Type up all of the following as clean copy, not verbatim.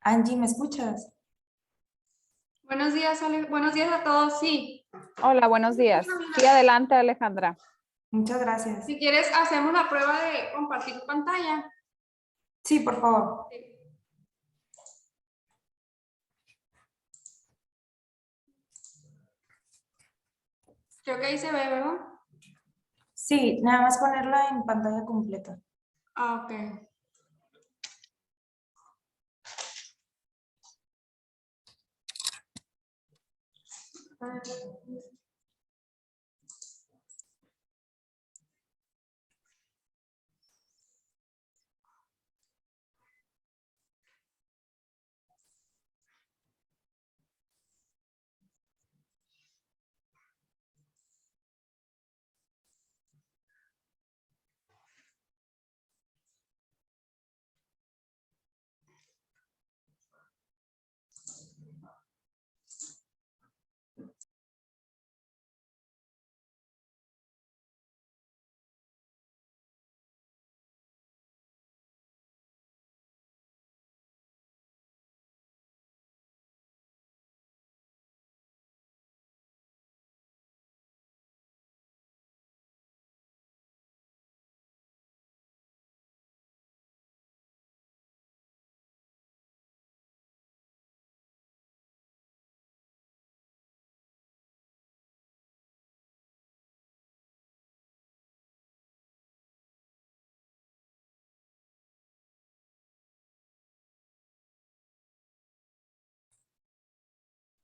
Angie, ¿me escuchas? Buenos días, Ale. Buenos días a todos. Sí, Hola, buenos días. Sí, adelante, Alejandra. Muchas gracias. si quieres, hacemos la prueba de compartir pantalla. Sí, por favor. Creo que ahí se ve, ¿verdad? Sí, nada más ponerla en pantalla completa. Ah, ok.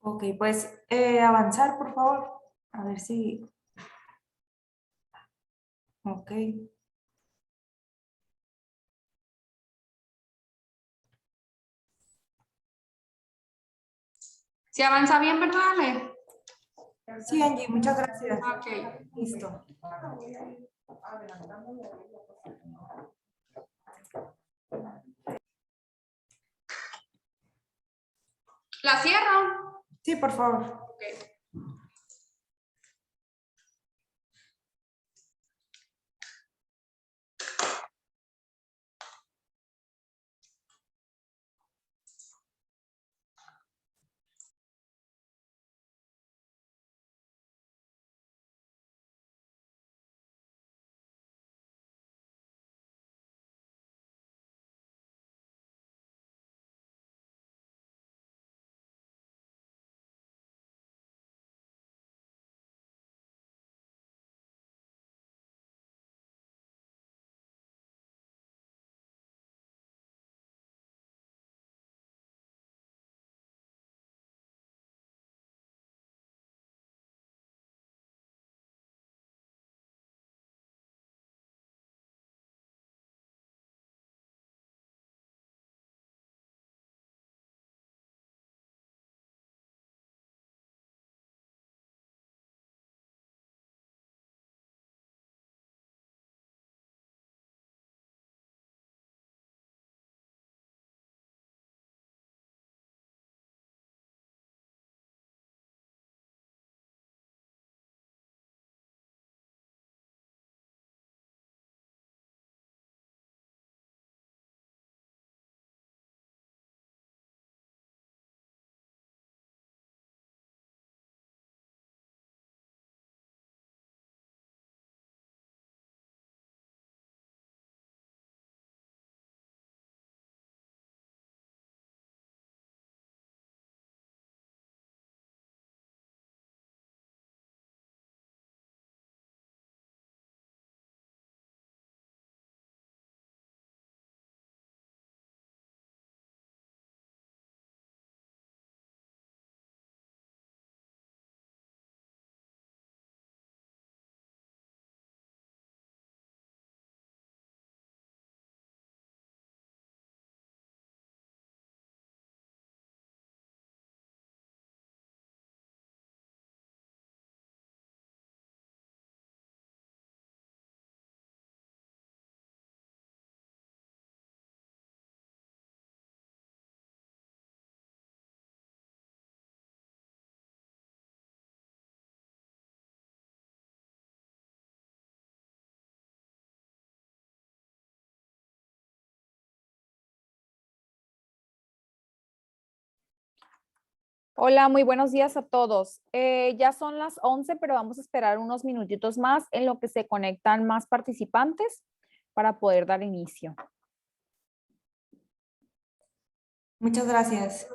Ok, pues avanzar, por favor. A ver si... Ok. Si avanza bien, ¿verdad, Ale? Sí, Angie, muchas gracias. Ok. Listo. ¿La cierro? Sí, por favor. Ok. Hola, muy buenos días a todos. Ya son las 11, pero vamos a esperar unos minutitos más en lo que se conectan más participantes para poder dar inicio. Muchas gracias.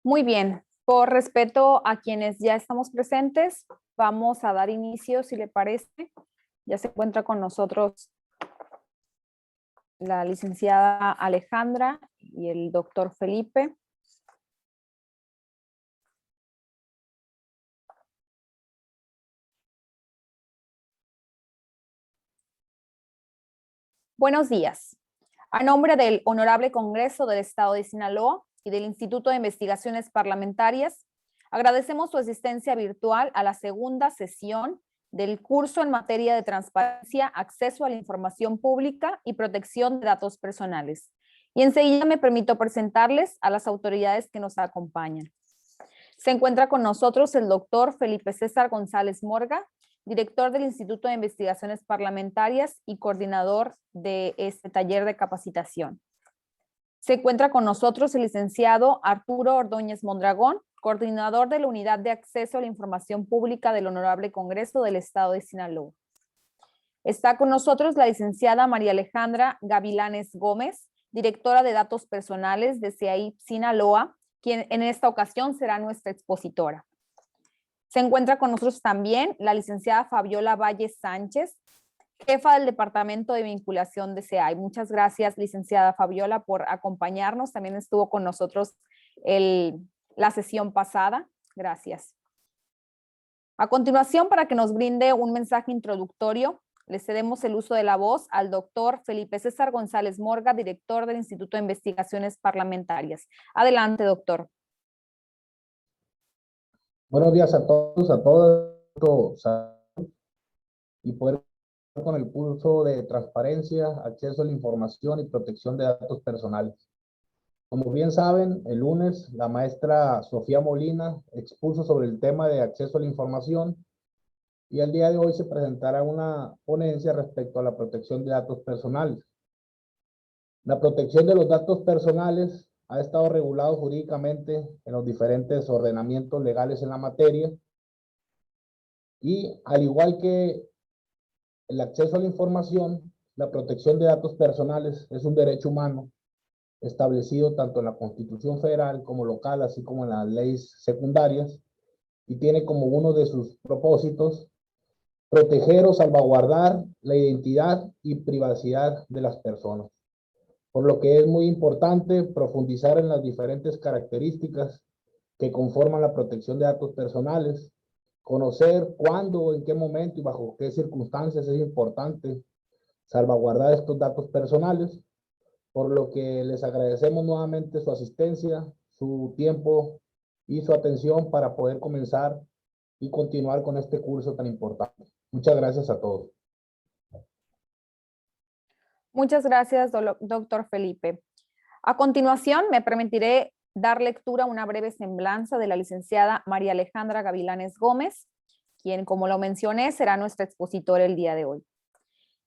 Muy bien, por respeto a quienes ya estamos presentes, vamos a dar inicio, si le parece. Ya se encuentra con nosotros la licenciada Alejandra y el doctor Felipe. Buenos días. A nombre del Honorable Congreso del Estado de Sinaloa y del Instituto de Investigaciones Parlamentarias, agradecemos su asistencia virtual a la segunda sesión del curso en materia de transparencia, acceso a la información pública y protección de datos personales. Y enseguida me permito presentarles a las autoridades que nos acompañan. Se encuentra con nosotros el doctor Felipe César González Morga, director del Instituto de Investigaciones Parlamentarias y coordinador de este taller de capacitación. Se encuentra con nosotros el licenciado Arturo Ordóñez Mondragón, coordinador de la Unidad de Acceso a la Información Pública del Honorable Congreso del Estado de Sinaloa. Está con nosotros la licenciada María Alejandra Gavilanes Gómez, directora de Datos Personales de CEAIP Sinaloa, quien en esta ocasión será nuestra expositora. Se encuentra con nosotros también la licenciada Fabiola Valle Sánchez, jefa del Departamento de Vinculación de CEAIP. Muchas gracias, licenciada Fabiola, por acompañarnos. También estuvo con nosotros la sesión pasada. Gracias. A continuación, para que nos brinde un mensaje introductorio, le cedemos el uso de la voz al doctor Felipe César González Morga, director del Instituto de Investigaciones Parlamentarias. Adelante, doctor. Buenos días a todos, a todas, y poder con el curso de transparencia, acceso a la información y protección de datos personales. Como bien saben, el lunes la maestra Sofía Molina expuso sobre el tema de acceso a la información y el día de hoy se presentará una ponencia respecto a la protección de datos personales. La protección de los datos personales ha estado regulado jurídicamente en los diferentes ordenamientos legales en la materia y al igual que el acceso a la información, la protección de datos personales es un derecho humano establecido tanto en la Constitución Federal como local, así como en las leyes secundarias, y tiene como uno de sus propósitos proteger o salvaguardar la identidad y privacidad de las personas. Por lo que es muy importante profundizar en las diferentes características que conforman la protección de datos personales, conocer cuándo, en qué momento y bajo qué circunstancias es importante salvaguardar estos datos personales, por lo que les agradecemos nuevamente su asistencia, su tiempo y su atención para poder comenzar y continuar con este curso tan importante. Muchas gracias a todos. Muchas gracias, doctor Felipe. A continuación, me permitiré dar lectura a una breve semblanza de la licenciada María Alejandra Gavilanes Gómez, quien, como lo mencioné, será nuestra expositora el día de hoy.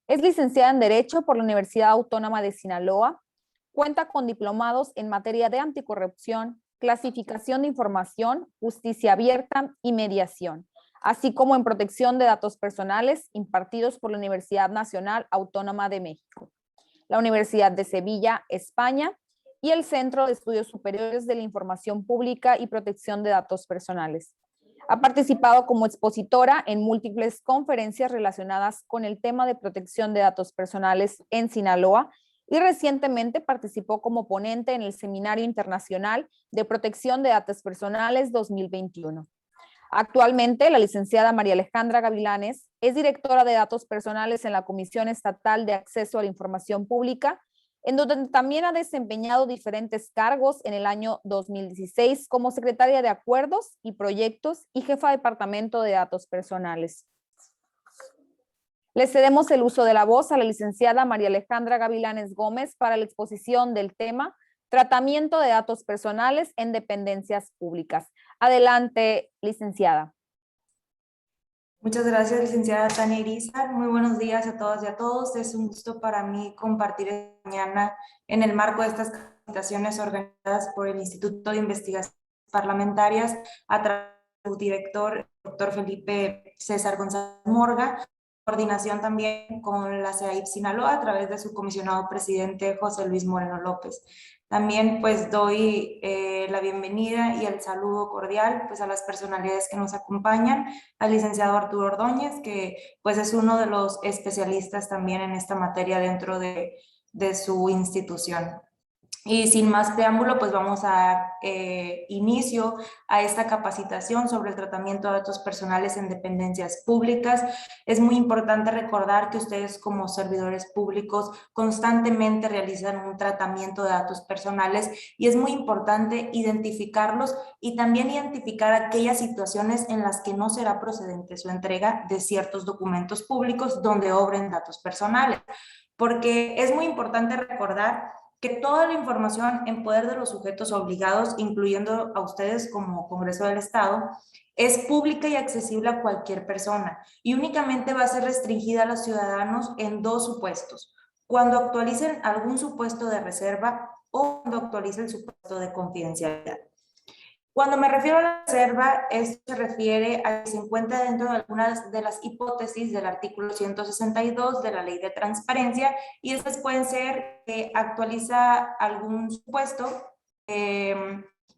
Es licenciada en Derecho por la Universidad Autónoma de Sinaloa, cuenta con diplomados en materia de anticorrupción, clasificación de información, justicia abierta y mediación, así como en protección de datos personales impartidos por la Universidad Nacional Autónoma de México, la Universidad de Sevilla, España, y el Centro de Estudios Superiores de la Información Pública y Protección de Datos Personales. Ha participado como expositora en múltiples conferencias relacionadas con el tema de protección de datos personales en Sinaloa y recientemente participó como ponente en el Seminario Internacional de Protección de Datos Personales 2021. Actualmente, la licenciada María Alejandra Gavilanes es directora de Datos Personales en la Comisión Estatal de Acceso a la Información Pública, en donde también ha desempeñado diferentes cargos en el año 2016 como secretaria de Acuerdos y Proyectos y jefa de Departamento de Datos Personales. Le cedemos el uso de la voz a la licenciada María Alejandra Gavilanes Gómez para la exposición del tema Tratamiento de datos personales en dependencias públicas. Adelante, licenciada. Muchas gracias, licenciada Tania Irizar. Muy buenos días a todas y a todos. Es un gusto para mí compartir esta mañana en el marco de estas capacitaciones organizadas por el Instituto de Investigaciones Parlamentarias a través de su director, doctor Felipe César González Morga, coordinación también con la CEAIP Sinaloa a través de su comisionado presidente José Luis Moreno López. También pues doy la bienvenida y el saludo cordial pues a las personalidades que nos acompañan, al licenciado Arturo Ordóñez, que pues es uno de los especialistas también en esta materia dentro de su institución. Y sin más preámbulo, pues vamos a dar inicio a esta capacitación sobre el tratamiento de datos personales en dependencias públicas. Es muy importante recordar que ustedes como servidores públicos constantemente realizan un tratamiento de datos personales y es muy importante identificarlos y también identificar aquellas situaciones en las que no será procedente su entrega de ciertos documentos públicos donde obren datos personales. Porque es muy importante recordar que toda la información en poder de los sujetos obligados, incluyendo a ustedes como Congreso del Estado, es pública y accesible a cualquier persona y únicamente va a ser restringida a los ciudadanos en dos supuestos: cuando actualicen algún supuesto de reserva o cuando actualicen el supuesto de confidencialidad. Cuando me refiero a la reserva, esto se refiere a que se encuentra dentro de algunas de las hipótesis del artículo 162 de la Ley de Transparencia, y estas pueden ser que actualiza algún supuesto,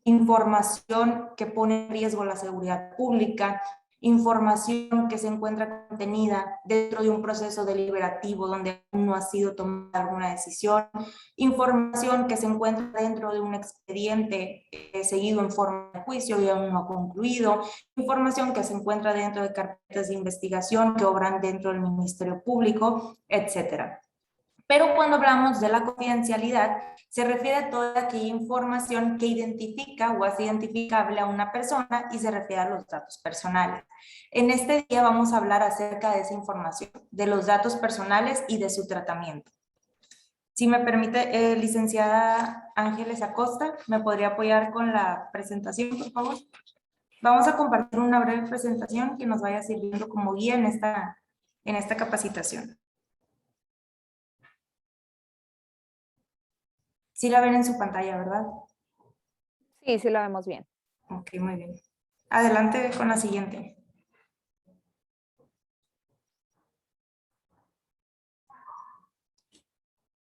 información que pone en riesgo la seguridad pública, información que se encuentra contenida dentro de un proceso deliberativo donde aún no ha sido tomada alguna decisión, información que se encuentra dentro de un expediente seguido en forma de juicio y aún no ha concluido, información que se encuentra dentro de carpetas de investigación que obran dentro del Ministerio Público, etcétera. Pero cuando hablamos de la confidencialidad, se refiere a toda aquella información que identifica o hace identificable a una persona y se refiere a los datos personales. En este día vamos a hablar acerca de esa información, de los datos personales y de su tratamiento. Si me permite, licenciada Ángeles Acosta, ¿me podría apoyar con la presentación, por favor? Vamos a compartir una breve presentación que nos vaya sirviendo como guía en esta capacitación. Sí la ven en su pantalla, ¿verdad? Sí, sí la vemos bien. Ok, muy bien. Adelante con la siguiente.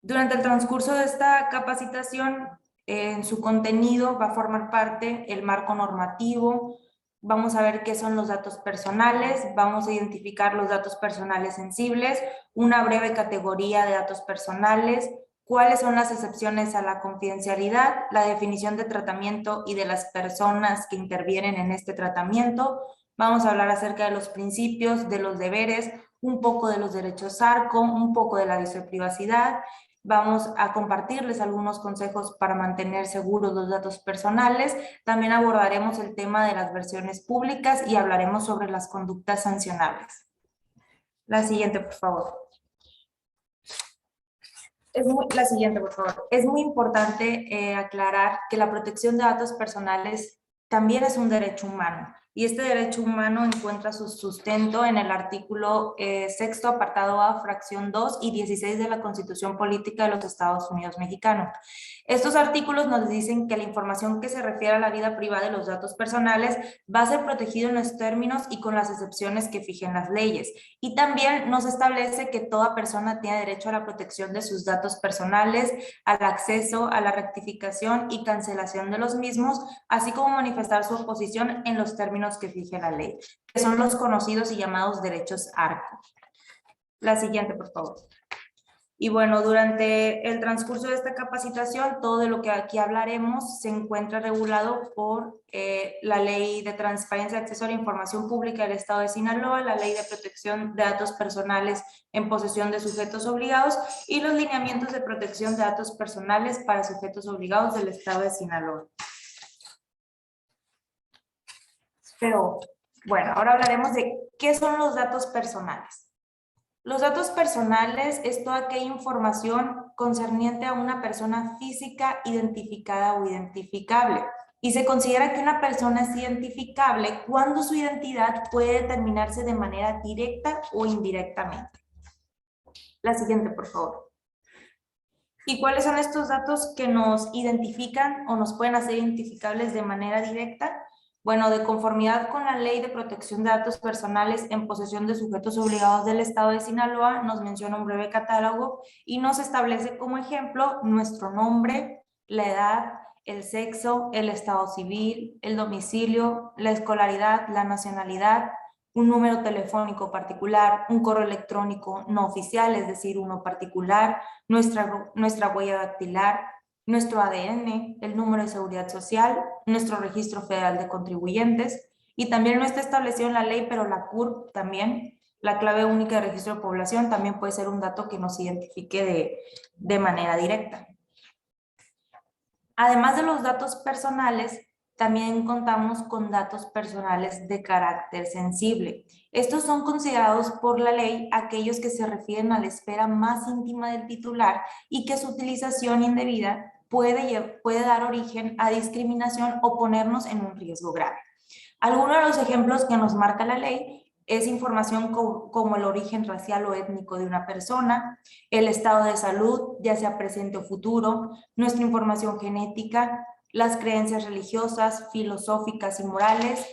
Durante el transcurso de esta capacitación, en su contenido va a formar parte el marco normativo. Vamos a ver qué son los datos personales, vamos a identificar los datos personales sensibles, una breve categoría de datos personales, cuáles son las excepciones a la confidencialidad, la definición de tratamiento y de las personas que intervienen en este tratamiento. Vamos a hablar acerca de los principios, de los deberes, un poco de los derechos ARCO, un poco del aviso de privacidad. Vamos a compartirles algunos consejos para mantener seguros los datos personales. También abordaremos el tema de las versiones públicas y hablaremos sobre las conductas sancionables. La siguiente, por favor. La siguiente, por favor. Es muy importante aclarar que la protección de datos personales también es un derecho humano. Y este derecho humano encuentra su sustento en el artículo 6º, apartado A, fracción 2 y 16 de la Constitución Política de los Estados Unidos Mexicanos. Estos artículos nos dicen que la información que se refiere a la vida privada de los datos personales va a ser protegido en los términos y con las excepciones que fijen las leyes. Y también nos establece que toda persona tiene derecho a la protección de sus datos personales, al acceso, a la rectificación y cancelación de los mismos, así como manifestar su oposición en los términos que fije la ley, que son los conocidos y llamados derechos ARCO. La siguiente, por favor. Y bueno, durante el transcurso de esta capacitación, todo de lo que aquí hablaremos se encuentra regulado por la Ley de Transparencia y Acceso a la Información Pública del Estado de Sinaloa, la Ley de Protección de Datos Personales en posesión de sujetos obligados y los lineamientos de protección de datos personales para sujetos obligados del Estado de Sinaloa. Pero bueno, ahora hablaremos de qué son los datos personales. Los datos personales es toda aquella información concerniente a una persona física identificada o identificable. Y se considera que una persona es identificable cuando su identidad puede determinarse de manera directa o indirectamente. La siguiente, por favor. ¿Y cuáles son estos datos que nos identifican o nos pueden hacer identificables de manera directa? Bueno, de conformidad con la Ley de Protección de Datos Personales en posesión de sujetos obligados del Estado de Sinaloa, nos menciona un breve catálogo y nos establece como ejemplo nuestro nombre, la edad, el sexo, el estado civil, el domicilio, la escolaridad, la nacionalidad, un número telefónico particular, un correo electrónico no oficial, es decir, uno particular, nuestra huella dactilar, nuestro ADN, el número de seguridad social, nuestro registro federal de contribuyentes, y también no está establecido en la ley, pero la CURP también, la clave única de registro de población, también puede ser un dato que nos identifique de manera directa. Además de los datos personales, también contamos con datos personales de carácter sensible. Estos son considerados por la ley aquellos que se refieren a la esfera más íntima del titular y que su utilización indebida puede dar origen a discriminación o ponernos en un riesgo grave. Algunos de los ejemplos que nos marca la ley es información como el origen racial o étnico de una persona, el estado de salud, ya sea presente o futuro, nuestra información genética, las creencias religiosas, filosóficas y morales,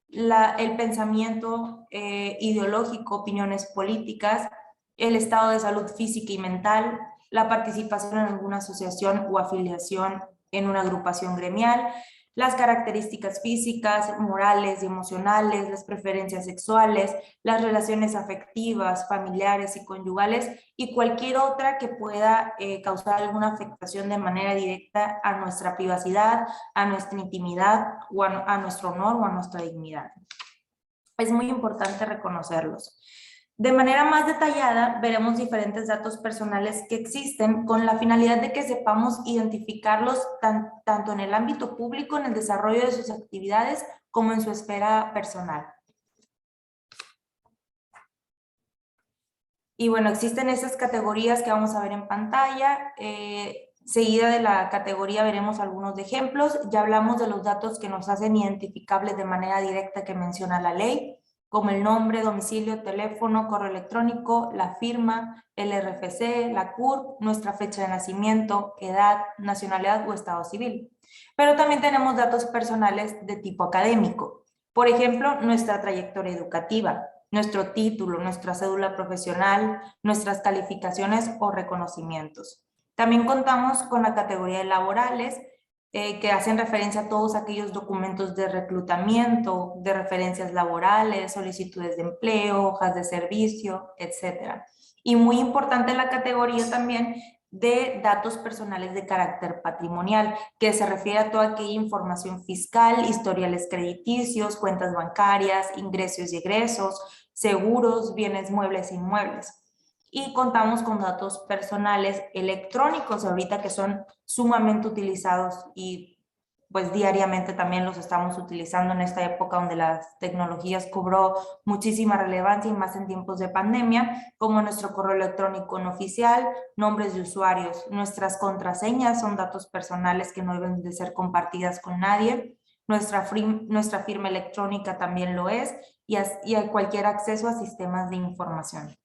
el pensamiento ideológico, opiniones políticas, el estado de salud física y mental, la participación en alguna asociación o afiliación en una agrupación gremial, las características físicas, morales y emocionales, las preferencias sexuales, las relaciones afectivas, familiares y conyugales y cualquier otra que pueda causar alguna afectación de manera directa a nuestra privacidad, a nuestra intimidad o a nuestro honor o a nuestra dignidad. Es muy importante reconocerlos. De manera más detallada, veremos diferentes datos personales que existen con la finalidad de que sepamos identificarlos tanto en el ámbito público, en el desarrollo de sus actividades, como en su esfera personal. Y bueno, existen esas categorías que vamos a ver en pantalla. Seguida de la categoría veremos algunos ejemplos. Ya hablamos de los datos que nos hacen identificables de manera directa que menciona la ley, como el nombre, domicilio, teléfono, correo electrónico, la firma, el RFC, la CURP, nuestra fecha de nacimiento, edad, nacionalidad o estado civil. Pero también tenemos datos personales de tipo académico. Por ejemplo, nuestra trayectoria educativa, nuestro título, nuestra cédula profesional, nuestras calificaciones o reconocimientos. También contamos con la categoría de laborales, que hacen referencia a todos aquellos documentos de reclutamiento, de referencias laborales, solicitudes de empleo, hojas de servicio, etc. Y muy importante la categoría también de datos personales de carácter patrimonial, que se refiere a toda aquella información fiscal, historiales crediticios, cuentas bancarias, ingresos y egresos, seguros, bienes muebles e inmuebles. Y contamos con datos personales electrónicos ahorita que son sumamente utilizados y pues diariamente también los estamos utilizando en esta época donde las tecnologías cobró muchísima relevancia y más en tiempos de pandemia, como nuestro correo electrónico no oficial, nombres de usuarios, nuestras contraseñas son datos personales que no deben de ser compartidas con nadie, nuestra firma electrónica también lo es y cualquier acceso a sistemas de información.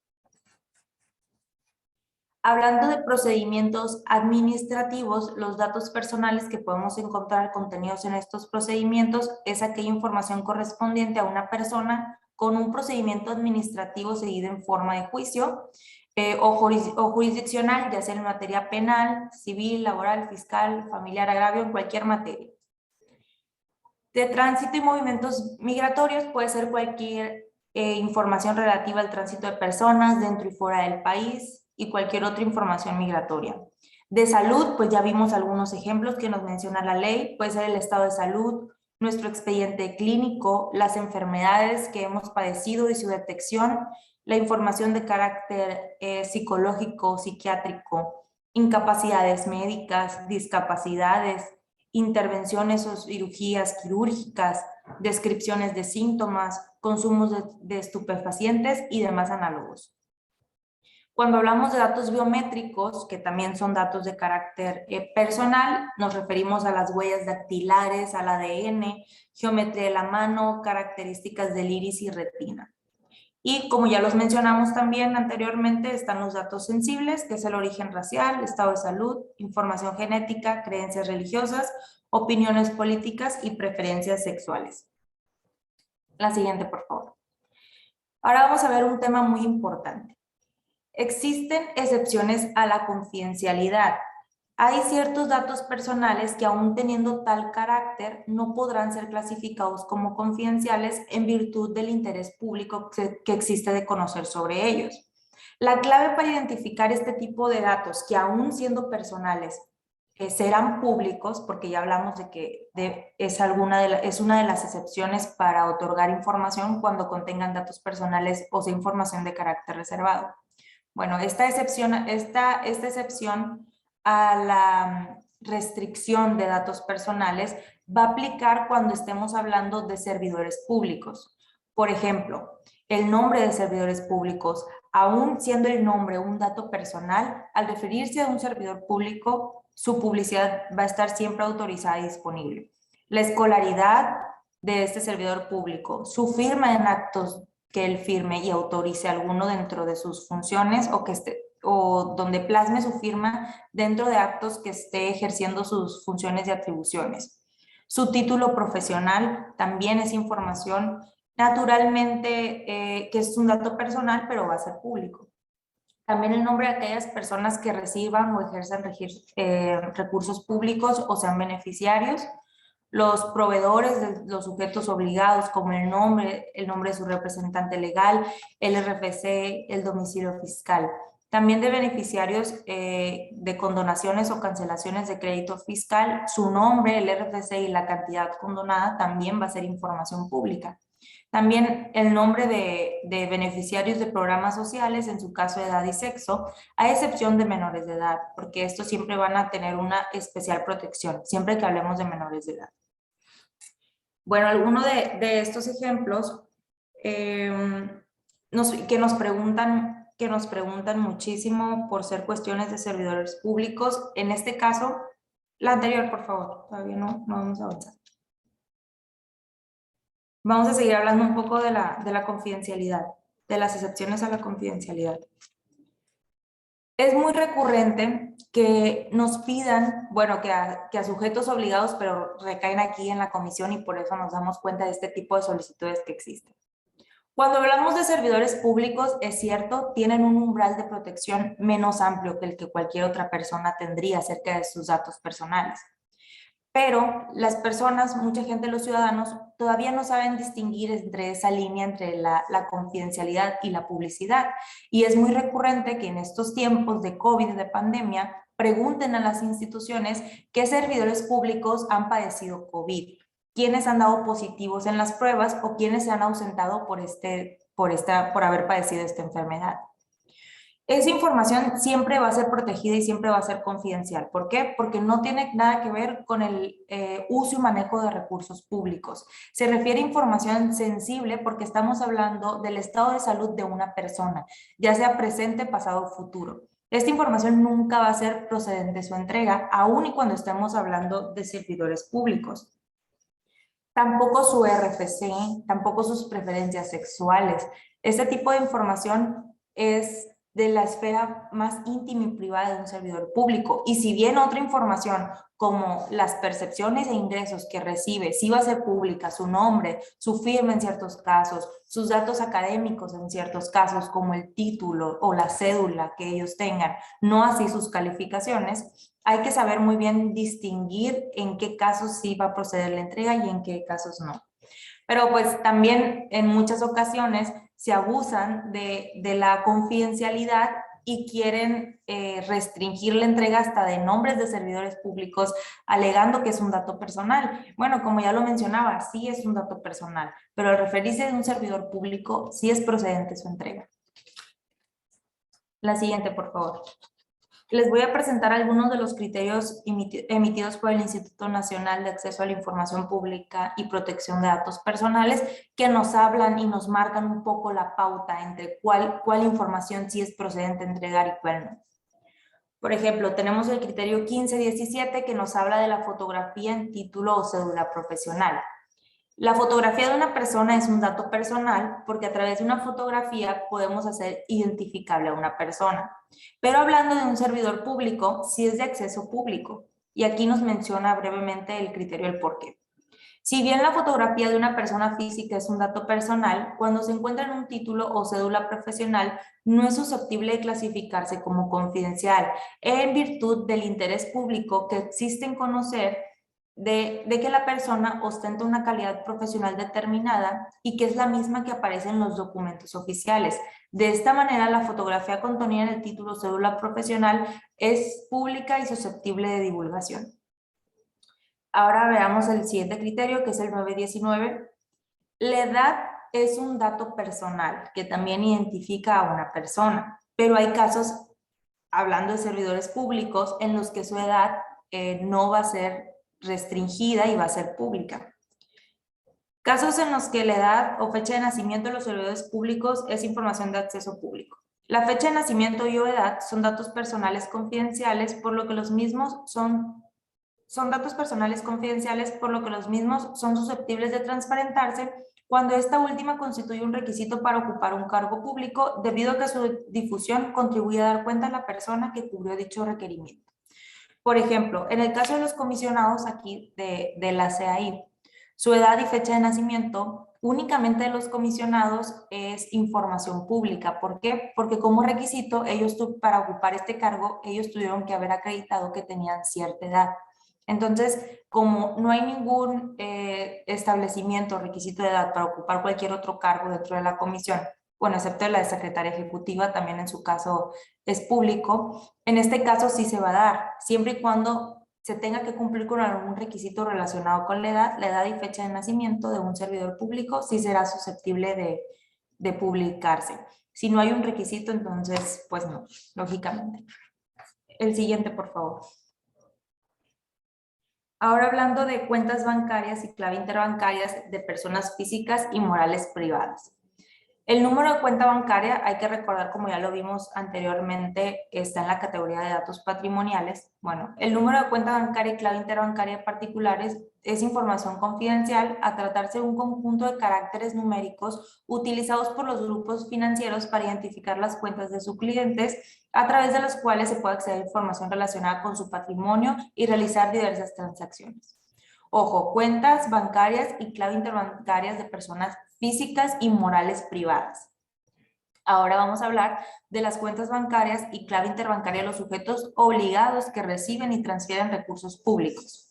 Hablando de procedimientos administrativos, los datos personales que podemos encontrar contenidos en estos procedimientos es aquella información correspondiente a una persona con un procedimiento administrativo seguido en forma de juicio o jurisdiccional, ya sea en materia penal, civil, laboral, fiscal, familiar, agravio, en cualquier materia. De tránsito y movimientos migratorios puede ser cualquier información relativa al tránsito de personas dentro y fuera del país, y cualquier otra información migratoria. De salud, pues ya vimos algunos ejemplos que nos menciona la ley, puede ser el estado de salud, nuestro expediente clínico, las enfermedades que hemos padecido y su detección, la información de carácter psicológico, psiquiátrico, incapacidades médicas, discapacidades, intervenciones o cirugías quirúrgicas, descripciones de síntomas, consumos de estupefacientes y demás análogos. Cuando hablamos de datos biométricos, que también son datos de carácter personal, nos referimos a las huellas dactilares, al ADN, geometría de la mano, características del iris y retina. Y como ya los mencionamos también anteriormente, están los datos sensibles, que es el origen racial, estado de salud, información genética, creencias religiosas, opiniones políticas y preferencias sexuales. La siguiente, por favor. Ahora vamos a ver un tema muy importante. Existen excepciones a la confidencialidad. Hay ciertos datos personales que aún teniendo tal carácter no podrán ser clasificados como confidenciales en virtud del interés público que existe de conocer sobre ellos. La clave para identificar este tipo de datos que aún siendo personales serán públicos, porque ya hablamos de que es una de las excepciones para otorgar información cuando contengan datos personales o sea información de carácter reservado. Bueno, esta excepción a la restricción de datos personales va a aplicar cuando estemos hablando de servidores públicos. Por ejemplo, el nombre de servidores públicos, aún siendo el nombre un dato personal, al referirse a un servidor público, su publicidad va a estar siempre autorizada y disponible. La escolaridad de este servidor público, su firma en actos que él firme y autorice alguno dentro de sus funciones o donde plasme su firma dentro de actos que esté ejerciendo sus funciones y atribuciones. Su título profesional también es información naturalmente que es un dato personal, pero va a ser público. También el nombre de aquellas personas que reciban o ejerzan recursos públicos o sean beneficiarios, los proveedores de los sujetos obligados, como el nombre de su representante legal, el RFC, el domicilio fiscal. También de beneficiarios de condonaciones o cancelaciones de crédito fiscal, su nombre, el RFC y la cantidad condonada también va a ser información pública. También el nombre de beneficiarios de programas sociales, en su caso edad y sexo, a excepción de menores de edad, porque estos siempre van a tener una especial protección, siempre que hablemos de menores de edad. Bueno, alguno de estos ejemplos que nos preguntan muchísimo por ser cuestiones de servidores públicos. En este caso, la anterior, por favor, todavía no vamos a avanzar. Vamos a seguir hablando un poco de la confidencialidad, de las excepciones a la confidencialidad. Es muy recurrente que nos pidan, bueno, que a sujetos obligados, pero recaen aquí en la comisión y por eso nos damos cuenta de este tipo de solicitudes que existen. Cuando hablamos de servidores públicos, es cierto, tienen un umbral de protección menos amplio que el que cualquier otra persona tendría acerca de sus datos personales. Pero las personas, mucha gente, los ciudadanos, todavía no saben distinguir entre esa línea entre la confidencialidad y la publicidad. Y es muy recurrente que en estos tiempos de COVID, de pandemia, pregunten a las instituciones qué servidores públicos han padecido COVID, quiénes han dado positivos en las pruebas o quiénes se han ausentado por haber padecido esta enfermedad. Esa información siempre va a ser protegida y siempre va a ser confidencial. ¿Por qué? Porque no tiene nada que ver con el uso y manejo de recursos públicos. Se refiere a información sensible porque estamos hablando del estado de salud de una persona, ya sea presente, pasado o futuro. Esta información nunca va a ser procedente su entrega, aun y cuando estemos hablando de servidores públicos. Tampoco su RFC, tampoco sus preferencias sexuales. Este tipo de información es de la esfera más íntima y privada de un servidor público. Y si bien otra información como las percepciones e ingresos que recibe sí va a ser pública, su nombre, su firma en ciertos casos, sus datos académicos en ciertos casos como el título o la cédula que ellos tengan, no así sus calificaciones, hay que saber muy bien distinguir en qué casos sí va a proceder la entrega y en qué casos no. Pero pues también en muchas ocasiones se abusan de la confidencialidad y quieren restringir la entrega hasta de nombres de servidores públicos alegando que es un dato personal. Bueno, como ya lo mencionaba, sí es un dato personal, pero al referirse a un servidor público sí es procedente su entrega. La siguiente, por favor. Les voy a presentar algunos de los criterios emitidos por el Instituto Nacional de Acceso a la Información Pública y Protección de Datos Personales que nos hablan y nos marcan un poco la pauta entre cuál información sí es procedente entregar y cuál no. Por ejemplo, tenemos el criterio 1517 que nos habla de la fotografía en título o cédula profesional. La fotografía de una persona es un dato personal porque a través de una fotografía podemos hacer identificable a una persona. Pero hablando de un servidor público, sí es de acceso público. Y aquí nos menciona brevemente el criterio del por qué. Si bien la fotografía de una persona física es un dato personal, cuando se encuentra en un título o cédula profesional, no es susceptible de clasificarse como confidencial, en virtud del interés público que existe en conocer de que la persona ostenta una calidad profesional determinada y que es la misma que aparece en los documentos oficiales. De esta manera, la fotografía contenida en el título o cédula profesional es pública y susceptible de divulgación. Ahora veamos el siguiente criterio, que es el 919. La edad es un dato personal que también identifica a una persona, pero hay casos, hablando de servidores públicos, en los que su edad no va a ser restringida y va a ser pública. Casos en los que la edad o fecha de nacimiento de los servidores públicos es información de acceso público. La fecha de nacimiento y o edad son datos personales confidenciales, por lo que los mismos son datos personales confidenciales, por lo que los mismos son susceptibles de transparentarse cuando esta última constituye un requisito para ocupar un cargo público, debido a que su difusión contribuye a dar cuenta a la persona que cubrió dicho requerimiento. Por ejemplo, en el caso de los comisionados aquí de la CAI, su edad y fecha de nacimiento únicamente de los comisionados es información pública. ¿Por qué? Porque como requisito, para ocupar este cargo, ellos tuvieron que haber acreditado que tenían cierta edad. Entonces, como no hay ningún establecimiento o requisito de edad para ocupar cualquier otro cargo dentro de la comisión, bueno, excepto la de secretaria ejecutiva, también en su caso es público, en este caso sí se va a dar, siempre y cuando se tenga que cumplir con algún requisito relacionado con la edad y fecha de nacimiento de un servidor público, sí será susceptible de publicarse. Si no hay un requisito, entonces, pues no, lógicamente. El siguiente, por favor. Ahora hablando de cuentas bancarias y clave interbancarias de personas físicas y morales privadas. El número de cuenta bancaria, hay que recordar, como ya lo vimos anteriormente, está en la categoría de datos patrimoniales. Bueno, el número de cuenta bancaria y clave interbancaria particulares es información confidencial a tratarse de un conjunto de caracteres numéricos utilizados por los grupos financieros para identificar las cuentas de sus clientes, a través de los cuales se puede acceder a información relacionada con su patrimonio y realizar diversas transacciones. Ojo, cuentas bancarias y clave interbancarias de personas físicas y morales privadas. Ahora vamos a hablar de las cuentas bancarias y clave interbancaria de los sujetos obligados que reciben y transfieren recursos públicos.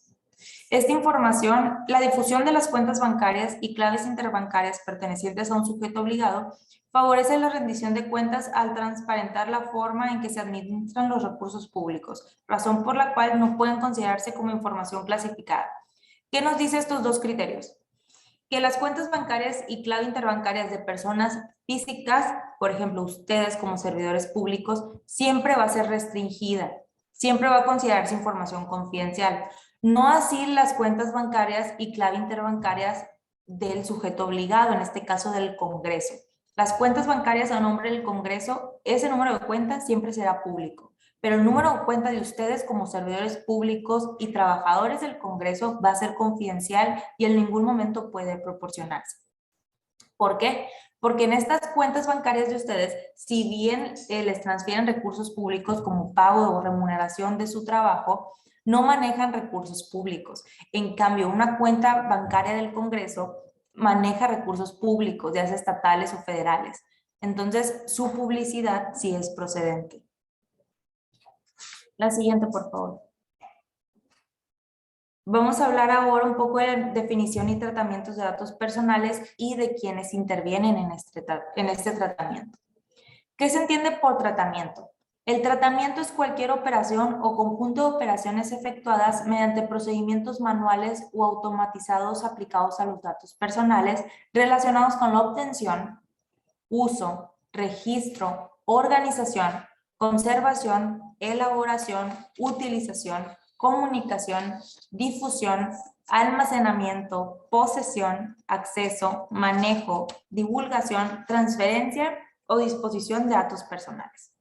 Esta información, la difusión de las cuentas bancarias y claves interbancarias pertenecientes a un sujeto obligado, favorece la rendición de cuentas al transparentar la forma en que se administran los recursos públicos, razón por la cual no pueden considerarse como información clasificada. ¿Qué nos dice estos dos criterios? Que las cuentas bancarias y clave interbancarias de personas físicas, por ejemplo, ustedes como servidores públicos, siempre va a ser restringida, siempre va a considerarse información confidencial. No así las cuentas bancarias y clave interbancarias del sujeto obligado, en este caso del Congreso. Las cuentas bancarias a nombre del Congreso, ese número de cuentas siempre será público, pero el número de cuenta de ustedes como servidores públicos y trabajadores del Congreso va a ser confidencial y en ningún momento puede proporcionarse. ¿Por qué? Porque en estas cuentas bancarias de ustedes, si bien les transfieren recursos públicos como pago o remuneración de su trabajo, no manejan recursos públicos. En cambio, una cuenta bancaria del Congreso maneja recursos públicos, ya sea estatales o federales. Entonces, su publicidad sí es procedente. La siguiente, por favor. Vamos a hablar ahora un poco de definición y tratamientos de datos personales y de quienes intervienen en este tratamiento. ¿Qué se entiende por tratamiento? El tratamiento es cualquier operación o conjunto de operaciones efectuadas mediante procedimientos manuales o automatizados aplicados a los datos personales relacionados con la obtención, uso, registro, organización, conservación, elaboración, utilización, comunicación, difusión, almacenamiento, posesión, acceso, manejo, divulgación, transferencia o disposición de datos personales.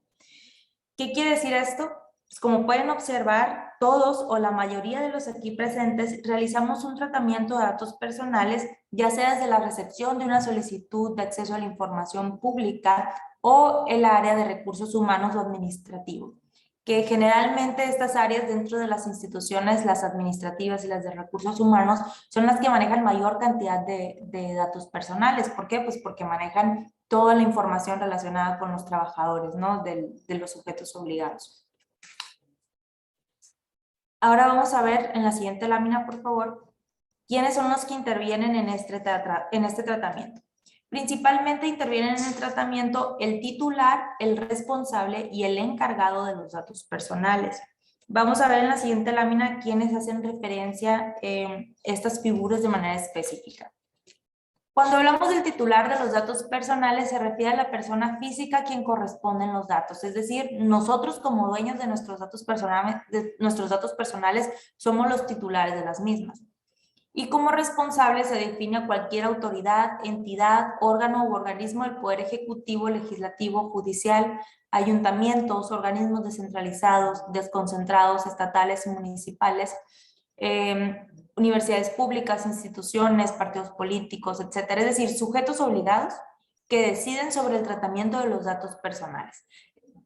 ¿Qué quiere decir esto? Pues como pueden observar, todos o la mayoría de los aquí presentes realizamos un tratamiento de datos personales, ya sea desde la recepción de una solicitud de acceso a la información pública o el área de recursos humanos o administrativo. que generalmente estas áreas dentro de las instituciones, las administrativas y las de recursos humanos, son las que manejan mayor cantidad de datos personales. ¿Por qué? Pues porque manejan toda la información relacionada con los trabajadores, ¿no? De los sujetos obligados. Ahora vamos a ver en la siguiente lámina, por favor, quiénes son los que intervienen en este tratamiento. Principalmente intervienen en el tratamiento el titular, el responsable y el encargado de los datos personales. Vamos a ver en la siguiente lámina quiénes hacen referencia a estas figuras de manera específica. Cuando hablamos del titular de los datos personales, se refiere a la persona física a quien corresponden los datos. Es decir, nosotros como dueños de nuestros datos personales somos los titulares de las mismas. Y como responsable se define a cualquier autoridad, entidad, órgano u organismo del Poder Ejecutivo, Legislativo, Judicial, ayuntamientos, organismos descentralizados, desconcentrados, estatales y municipales, universidades públicas, instituciones, partidos políticos, etcétera. Es decir, sujetos obligados que deciden sobre el tratamiento de los datos personales.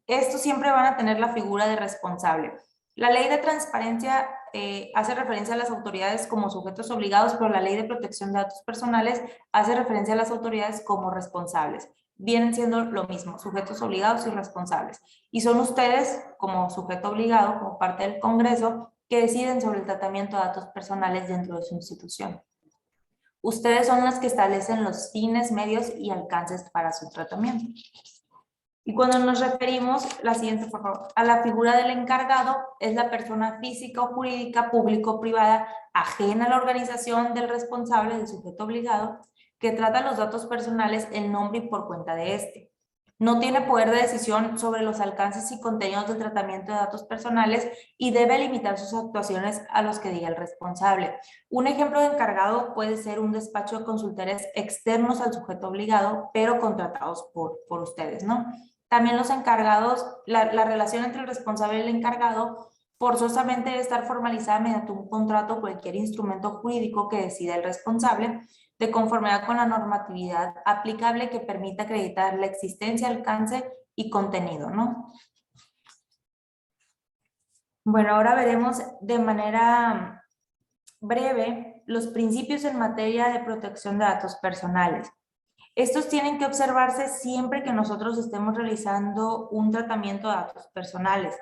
Estos siempre van a tener la figura de responsable. La ley de transparencia hace referencia a las autoridades como sujetos obligados, pero la ley de protección de datos personales hace referencia a las autoridades como responsables. Vienen siendo lo mismo, sujetos obligados y responsables. Y son ustedes, como sujeto obligado, como parte del Congreso, que deciden sobre el tratamiento de datos personales dentro de su institución. Ustedes son los que establecen los fines, medios y alcances para su tratamiento. Y cuando nos referimos, la siguiente por favor, a la figura del encargado, es la persona física o jurídica, pública o privada, ajena a la organización del responsable, del sujeto obligado, que trata los datos personales en nombre y por cuenta de este. No tiene poder de decisión sobre los alcances y contenidos del tratamiento de datos personales y debe limitar sus actuaciones a los que diga el responsable. Un ejemplo de encargado puede ser un despacho de consultores externos al sujeto obligado, pero contratados por ustedes, ¿no? También los encargados, la relación entre el responsable y el encargado forzosamente debe estar formalizada mediante un contrato o cualquier instrumento jurídico que decida el responsable, de conformidad con la normatividad aplicable que permita acreditar la existencia, alcance y contenido, ¿no? Bueno, ahora veremos de manera breve los principios en materia de protección de datos personales. Estos tienen que observarse siempre que nosotros estemos realizando un tratamiento de datos personales.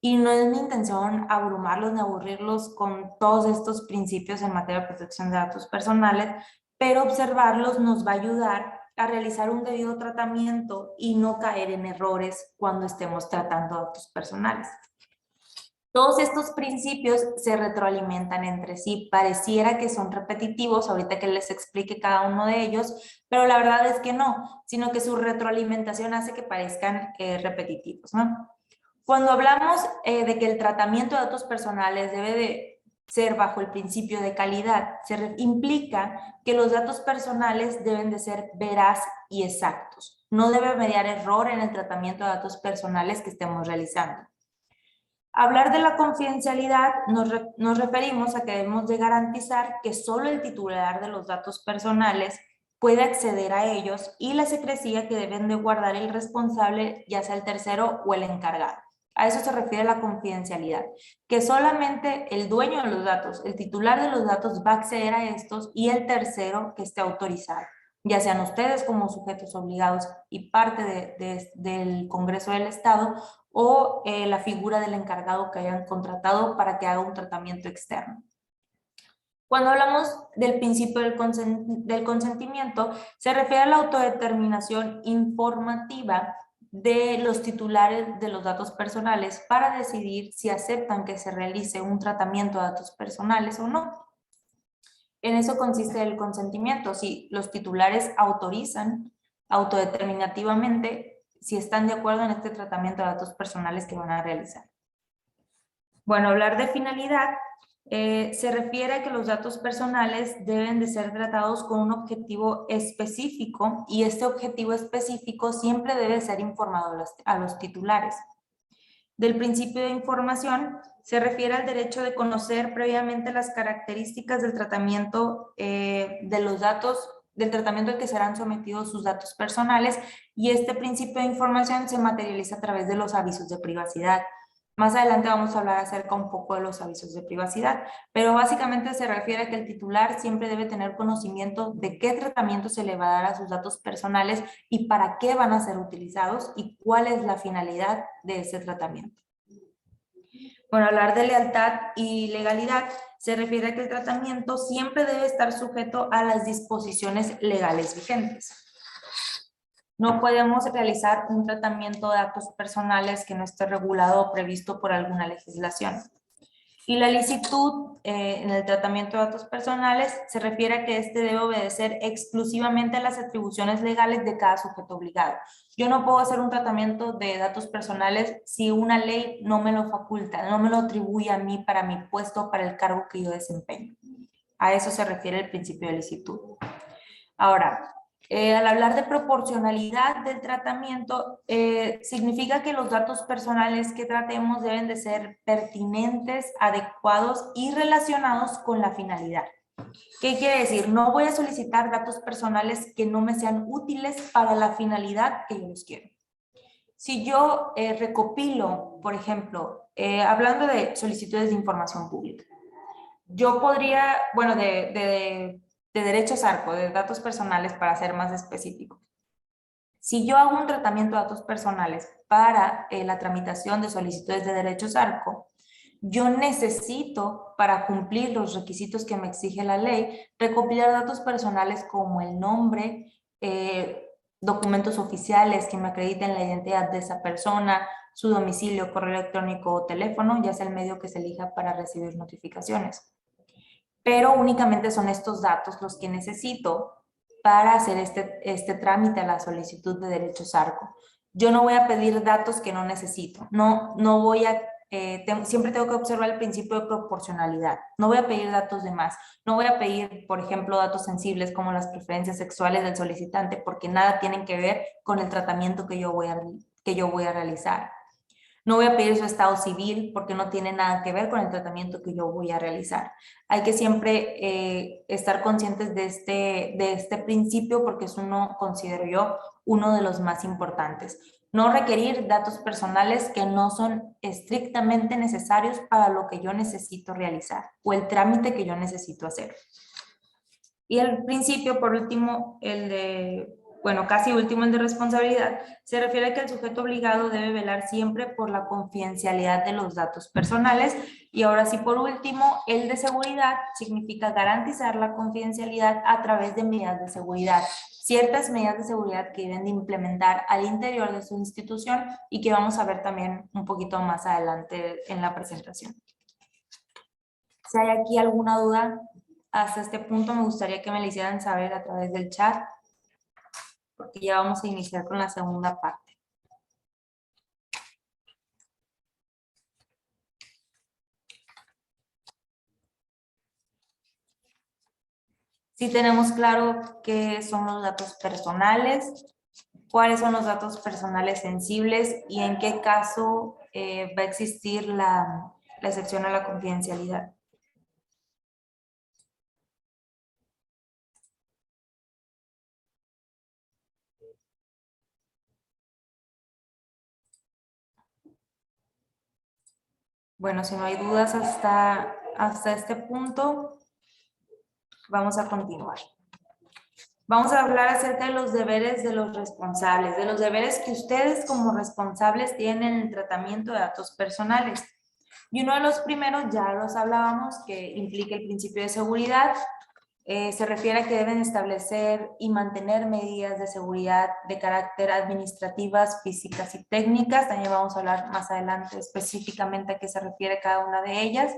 Y no es mi intención abrumarlos ni aburrirlos con todos estos principios en materia de protección de datos personales, pero observarlos nos va a ayudar a realizar un debido tratamiento y no caer en errores cuando estemos tratando datos personales. Todos estos principios se retroalimentan entre sí. Pareciera que son repetitivos, ahorita que les explique cada uno de ellos, pero la verdad es que no, sino que su retroalimentación hace que parezcan repetitivos, ¿no? Cuando hablamos de que el tratamiento de datos personales debe de ser bajo el principio de calidad, implica que los datos personales deben de ser veraz y exactos. No debe mediar error en el tratamiento de datos personales que estemos realizando. Hablar de la confidencialidad nos referimos a que debemos de garantizar que solo el titular de los datos personales puede acceder a ellos y la secrecía que deben de guardar el responsable, ya sea el tercero o el encargado. A eso se refiere la confidencialidad, que solamente el dueño de los datos, el titular de los datos va a acceder a estos y el tercero que esté autorizado, ya sean ustedes como sujetos obligados y parte del Congreso del Estado o la figura del encargado que hayan contratado para que haga un tratamiento externo. Cuando hablamos del principio del consentimiento, se refiere a la autodeterminación informativa de los titulares de los datos personales para decidir si aceptan que se realice un tratamiento de datos personales o no. En eso consiste el consentimiento, si los titulares autorizan autodeterminativamente si están de acuerdo en este tratamiento de datos personales que van a realizar. Bueno, hablar de finalidad se refiere a que los datos personales deben de ser tratados con un objetivo específico y este objetivo específico siempre debe ser informado a los titulares. Del principio de información se refiere al derecho de conocer previamente las características del tratamiento de los datos, del tratamiento al que serán sometidos sus datos personales, y este principio de información se materializa a través de los avisos de privacidad. Más adelante vamos a hablar acerca un poco de los avisos de privacidad, pero básicamente se refiere a que el titular siempre debe tener conocimiento de qué tratamiento se le va a dar a sus datos personales y para qué van a ser utilizados y cuál es la finalidad de ese tratamiento. Bueno, hablar de lealtad y legalidad se refiere a que el tratamiento siempre debe estar sujeto a las disposiciones legales vigentes. No podemos realizar un tratamiento de datos personales que no esté regulado o previsto por alguna legislación. Y la licitud en el tratamiento de datos personales se refiere a que este debe obedecer exclusivamente a las atribuciones legales de cada sujeto obligado. Yo no puedo hacer un tratamiento de datos personales si una ley no me lo faculta, no me lo atribuye a mí para mi puesto, para el cargo que yo desempeño. A eso se refiere el principio de licitud. Ahora, al hablar de proporcionalidad del tratamiento, significa que los datos personales que tratemos deben de ser pertinentes, adecuados y relacionados con la finalidad. ¿Qué quiere decir? No voy a solicitar datos personales que no me sean útiles para la finalidad que yo los quiero. Si yo recopilo, por ejemplo, hablando de solicitudes de información pública, yo podría, bueno, de derechos ARCO, de datos personales para ser más específico. Si yo hago un tratamiento de datos personales para la tramitación de solicitudes de derechos ARCO, yo necesito, para cumplir los requisitos que me exige la ley, recopilar datos personales como el nombre, documentos oficiales que me acrediten la identidad de esa persona, su domicilio, correo electrónico o teléfono, ya sea el medio que se elija para recibir notificaciones. Pero únicamente son estos datos los que necesito para hacer este trámite a la solicitud de derechos ARCO. Yo no voy a pedir datos que no necesito. No voy a, siempre tengo que observar el principio de proporcionalidad. No voy a pedir datos de más. No voy a pedir, por ejemplo, datos sensibles como las preferencias sexuales del solicitante porque nada tienen que ver con el tratamiento que yo voy a realizar. No voy a pedir su estado civil porque no tiene nada que ver con el tratamiento que yo voy a realizar. Hay que siempre estar conscientes de este principio porque es considero yo, uno de los más importantes. No requerir datos personales que no son estrictamente necesarios para lo que yo necesito realizar o el trámite que yo necesito hacer. Y el principio, por último, casi último, el de responsabilidad, se refiere a que el sujeto obligado debe velar siempre por la confidencialidad de los datos personales. Y ahora sí, por último, el de seguridad significa garantizar la confidencialidad a través de medidas de seguridad. Ciertas medidas de seguridad que deben de implementar al interior de su institución y que vamos a ver también un poquito más adelante en la presentación. Si hay aquí alguna duda hasta este punto, me gustaría que me lo hicieran saber a través del chat, porque ya vamos a iniciar con la segunda parte. Sí tenemos claro qué son los datos personales, cuáles son los datos personales sensibles y en qué caso va a existir la excepción a la confidencialidad. Bueno, si no hay dudas hasta este punto, vamos a continuar. Vamos a hablar acerca de los deberes de los responsables, de los deberes que ustedes como responsables tienen en el tratamiento de datos personales. Y uno de los primeros, ya los hablábamos, que implica el principio de seguridad, se refiere a que deben establecer y mantener medidas de seguridad de carácter administrativas, físicas y técnicas. También vamos a hablar más adelante específicamente a qué se refiere cada una de ellas.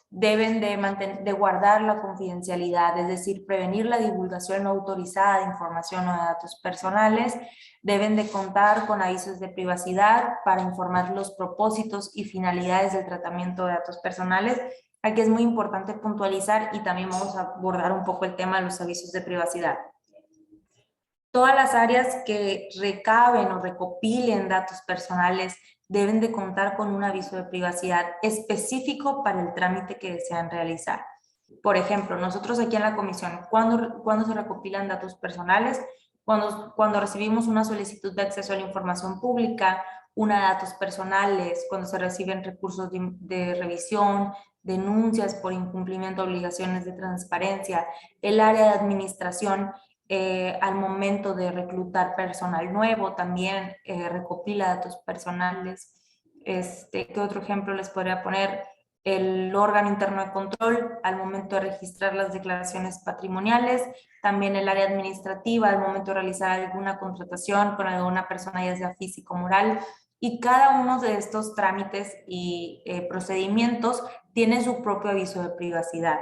Deben de guardar la confidencialidad, es decir, prevenir la divulgación no autorizada de información o de datos personales. Deben de contar con avisos de privacidad para informar los propósitos y finalidades del tratamiento de datos personales. Aquí es muy importante puntualizar y también vamos a abordar un poco el tema de los avisos de privacidad. Todas las áreas que recaben o recopilen datos personales deben de contar con un aviso de privacidad específico para el trámite que desean realizar. Por ejemplo, nosotros aquí en la comisión, ¿cuándo se recopilan datos personales? Cuando recibimos una solicitud de acceso a la información pública, una de datos personales, cuando se reciben recursos de revisión, denuncias por incumplimiento de obligaciones de transparencia, el área de administración al momento de reclutar personal nuevo también recopila datos personales. ¿Qué otro ejemplo les podría poner? El órgano interno de control al momento de registrar las declaraciones patrimoniales, también el área administrativa al momento de realizar alguna contratación con alguna persona, ya sea físico o moral, y cada uno de estos trámites y procedimientos tiene su propio aviso de privacidad.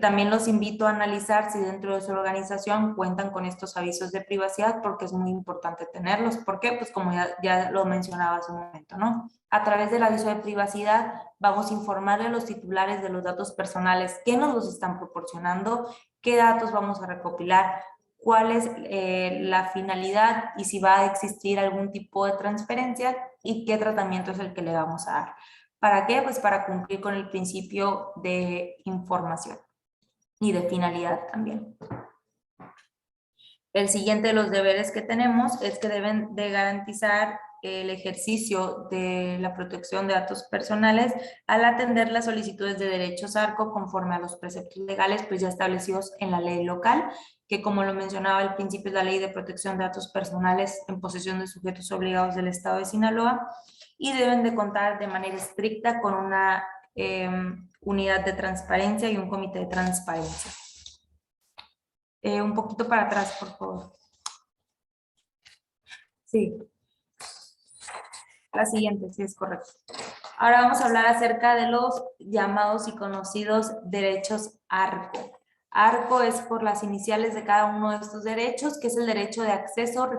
También los invito a analizar si dentro de su organización cuentan con estos avisos de privacidad, porque es muy importante tenerlos. ¿Por qué? Pues como ya lo mencionaba hace un momento, ¿no? A través del aviso de privacidad vamos a informarle a los titulares de los datos personales qué nos los están proporcionando, qué datos vamos a recopilar, cuál es la finalidad y si va a existir algún tipo de transferencia y qué tratamiento es el que le vamos a dar. ¿Para qué? Pues para cumplir con el principio de información y de finalidad también. El siguiente de los deberes que tenemos es que deben de garantizar el ejercicio de la protección de datos personales al atender las solicitudes de derechos ARCO conforme a los preceptos legales pues ya establecidos en la ley local, que como lo mencionaba al principio es la Ley de Protección de Datos Personales en posesión de sujetos obligados del Estado de Sinaloa, y deben de contar de manera estricta con una unidad de transparencia y un comité de transparencia. Un poquito para atrás, por favor. Sí. La siguiente, sí es correcto. Ahora vamos a hablar acerca de los llamados y conocidos derechos ARCO. ARCO es por las iniciales de cada uno de estos derechos, que es el derecho de acceso,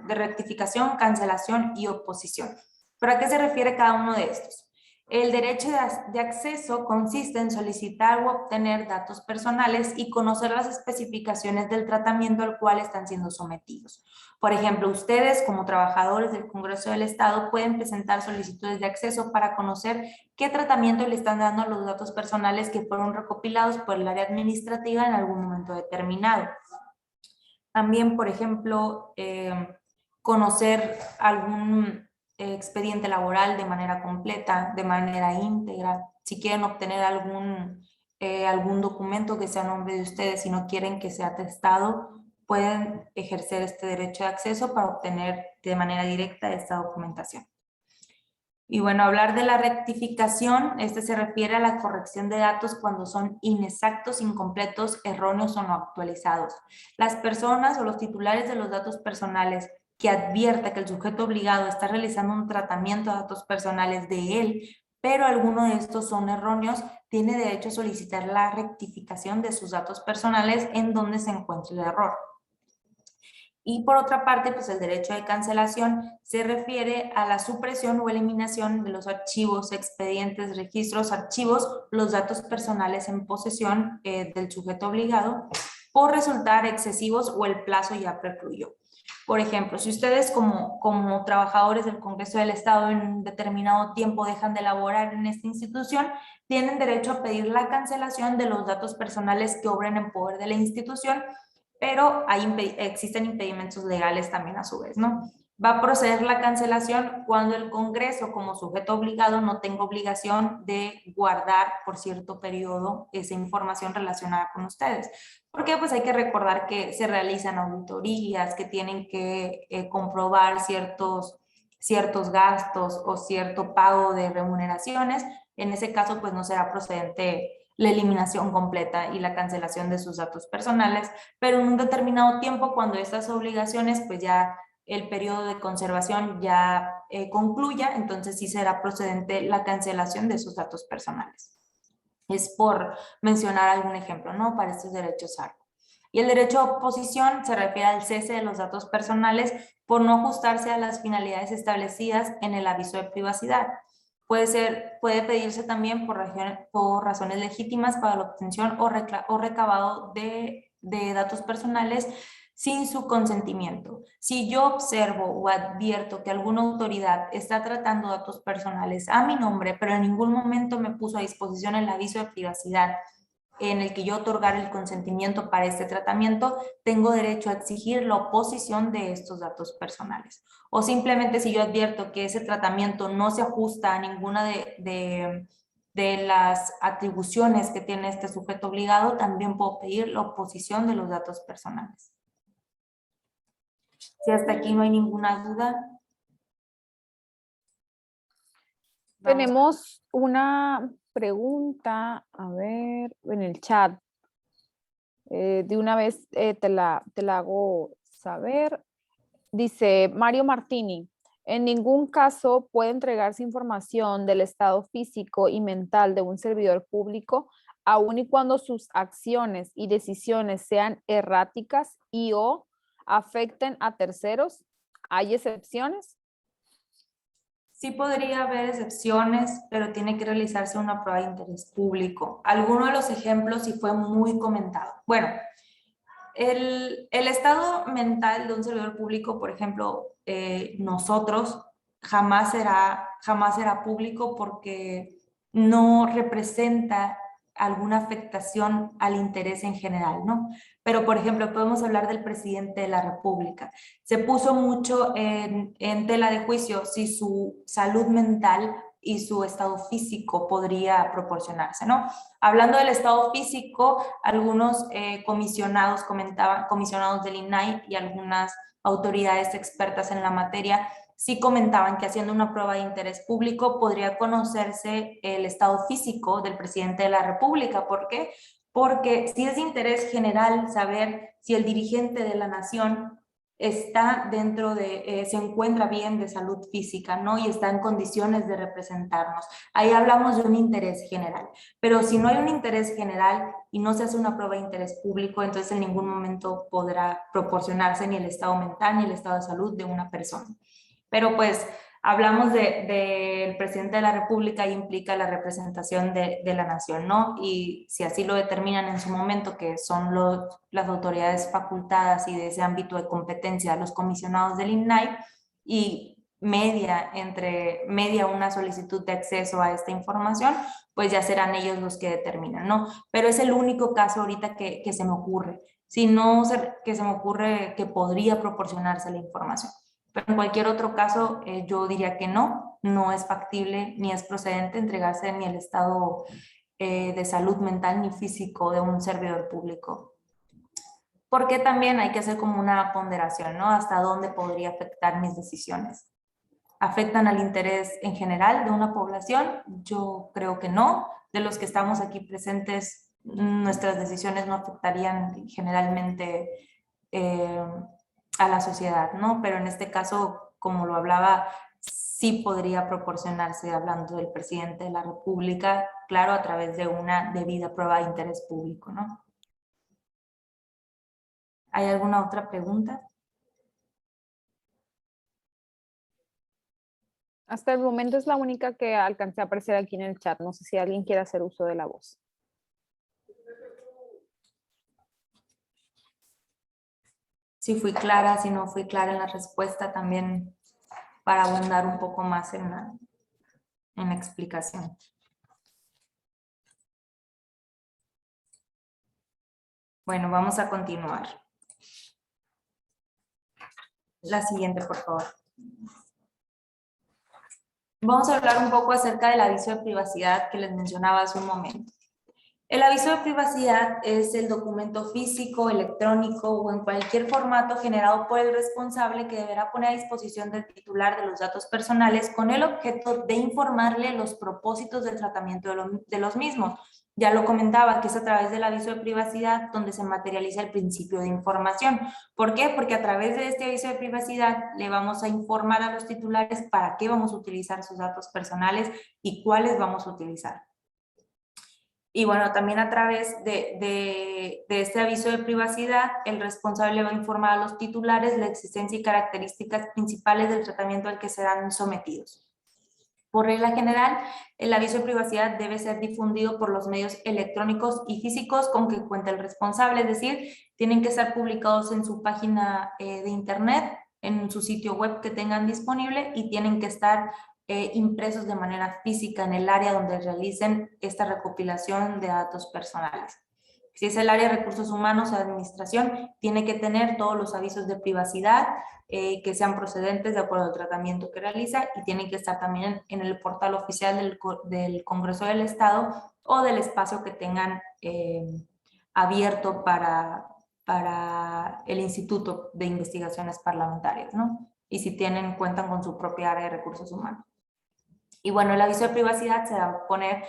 rectificación, cancelación y oposición. ¿Pero a qué se refiere cada uno de estos? El derecho de acceso consiste en solicitar o obtener datos personales y conocer las especificaciones del tratamiento al cual están siendo sometidos. Por ejemplo, ustedes como trabajadores del Congreso del Estado pueden presentar solicitudes de acceso para conocer qué tratamiento le están dando a los datos personales que fueron recopilados por el área administrativa en algún momento determinado. También, por ejemplo, conocer algún expediente laboral de manera completa, de manera íntegra. Si quieren obtener algún documento que sea a nombre de ustedes y no quieren que sea atestado, pueden ejercer este derecho de acceso para obtener de manera directa esta documentación. Y bueno, hablar de la rectificación, se refiere a la corrección de datos cuando son inexactos, incompletos, erróneos o no actualizados. Las personas o los titulares de los datos personales que advierta que el sujeto obligado está realizando un tratamiento de datos personales de él, pero alguno de estos son erróneos, tiene derecho a solicitar la rectificación de sus datos personales en donde se encuentre el error. Y por otra parte, pues el derecho de cancelación se refiere a la supresión o eliminación de los archivos, expedientes, registros, archivos, los datos personales en posesión del sujeto obligado por resultar excesivos o el plazo ya precluyó. Por ejemplo, si ustedes como trabajadores del Congreso del Estado en un determinado tiempo dejan de laborar en esta institución, tienen derecho a pedir la cancelación de los datos personales que obren en poder de la institución, pero existen impedimentos legales también a su vez, ¿no? Va a proceder la cancelación cuando el Congreso como sujeto obligado no tenga obligación de guardar por cierto periodo esa información relacionada con ustedes. Porque pues hay que recordar que se realizan auditorías, que tienen que comprobar ciertos gastos o cierto pago de remuneraciones. En ese caso pues no será procedente la eliminación completa y la cancelación de sus datos personales, pero en un determinado tiempo cuando estas obligaciones pues ya el periodo de conservación ya concluya, entonces sí será procedente la cancelación de sus datos personales. Es por mencionar algún ejemplo, ¿no? Para estos derechos ARCO. Y el derecho a oposición se refiere al cese de los datos personales por no ajustarse a las finalidades establecidas en el aviso de privacidad. Puede pedirse también por razones legítimas para la obtención o recabado de datos personales sin su consentimiento. Si yo observo o advierto que alguna autoridad está tratando datos personales a mi nombre, pero en ningún momento me puso a disposición el aviso de privacidad en el que yo otorgar el consentimiento para este tratamiento, tengo derecho a exigir la oposición de estos datos personales. O simplemente si yo advierto que ese tratamiento no se ajusta a ninguna de las atribuciones que tiene este sujeto obligado, también puedo pedir la oposición de los datos personales. Si hasta aquí no hay ninguna duda. Tenemos una pregunta, a ver, en el chat. De una vez te la hago saber. Dice Mario Martini, en ningún caso puede entregarse información del estado físico y mental de un servidor público, aun y cuando sus acciones y decisiones sean erráticas y o afecten a terceros. ¿Hay excepciones? Sí podría haber excepciones, pero tiene que realizarse una prueba de interés público. Alguno de los ejemplos sí fue muy comentado. Bueno, el estado mental de un servidor público, por ejemplo, nosotros, jamás será público porque no representa alguna afectación al interés en general, ¿no? Pero, por ejemplo, podemos hablar del presidente de la República. Se puso mucho en tela de juicio si su salud mental y su estado físico podría proporcionarse, ¿no? Hablando del estado físico, algunos comisionados del INAI y algunas autoridades expertas en la materia sí comentaban que haciendo una prueba de interés público podría conocerse el estado físico del presidente de la República. ¿Por qué? Porque si es de interés general saber si el dirigente de la nación está se encuentra bien de salud física, ¿no? Y está en condiciones de representarnos. Ahí hablamos de un interés general. Pero si no hay un interés general y no se hace una prueba de interés público, entonces en ningún momento podrá proporcionarse ni el estado mental ni el estado de salud de una persona. Pero pues hablamos del presidente de la República y implica la representación de la nación, ¿no? Y si así lo determinan en su momento, que son las autoridades facultadas y de ese ámbito de competencia, los comisionados del INAI, y media una solicitud de acceso a esta información, pues ya serán ellos los que determinan, ¿no? Pero es el único caso ahorita que se me ocurre. Si no, que se me ocurre que podría proporcionarse la información. Pero en cualquier otro caso, yo diría que no es factible ni es procedente entregarse ni el estado de salud mental ni físico de un servidor público. Porque también hay que hacer como una ponderación, ¿no? Hasta dónde podría afectar mis decisiones. ¿Afectan al interés en general de una población? Yo creo que no. De los que estamos aquí presentes, nuestras decisiones no afectarían generalmente a la sociedad, ¿no? Pero en este caso, como lo hablaba, sí podría proporcionarse, hablando del presidente de la República, claro, a través de una debida prueba de interés público, ¿no? ¿Hay alguna otra pregunta? Hasta el momento es la única que alcancé a aparecer aquí en el chat. No sé si alguien quiere hacer uso de la voz. Si fui clara, si no fui clara en la respuesta, también para abundar un poco más en la explicación. Bueno, vamos a continuar. La siguiente, por favor. Vamos a hablar un poco acerca del aviso de privacidad que les mencionaba hace un momento. El aviso de privacidad es el documento físico, electrónico o en cualquier formato generado por el responsable que deberá poner a disposición del titular de los datos personales con el objeto de informarle los propósitos del tratamiento de los mismos. Ya lo comentaba, que es a través del aviso de privacidad donde se materializa el principio de información. ¿Por qué? Porque a través de este aviso de privacidad le vamos a informar a los titulares para qué vamos a utilizar sus datos personales y cuáles vamos a utilizar. Y bueno, también a través de este aviso de privacidad, el responsable va a informar a los titulares la existencia y características principales del tratamiento al que serán sometidos. Por regla general, el aviso de privacidad debe ser difundido por los medios electrónicos y físicos con que cuenta el responsable, es decir, tienen que estar publicados en su página de internet, en su sitio web que tengan disponible y tienen que estar impresos de manera física en el área donde realicen esta recopilación de datos personales. Si es el área de recursos humanos o administración, tiene que tener todos los avisos de privacidad que sean procedentes de acuerdo al tratamiento que realiza y tienen que estar también en el portal oficial del Congreso del Estado o del espacio que tengan abierto para el Instituto de Investigaciones Parlamentarias, ¿no? Y si cuentan con su propia área de recursos humanos. Y bueno, el aviso de privacidad se va a poner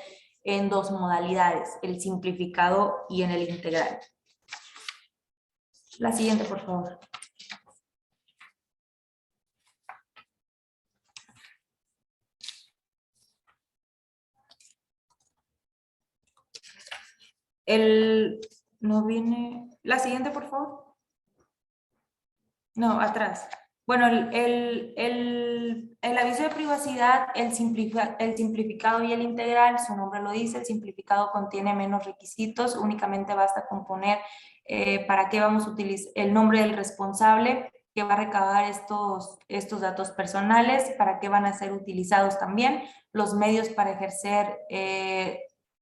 en dos modalidades, el simplificado y en el integral. La siguiente, por favor. No viene. La siguiente, por favor. No, atrás. Bueno, el aviso de privacidad, el simplificado y el integral, su nombre lo dice, el simplificado contiene menos requisitos, únicamente basta con poner para qué vamos a utilizar el nombre del responsable que va a recabar estos datos personales, para qué van a ser utilizados también, los medios para ejercer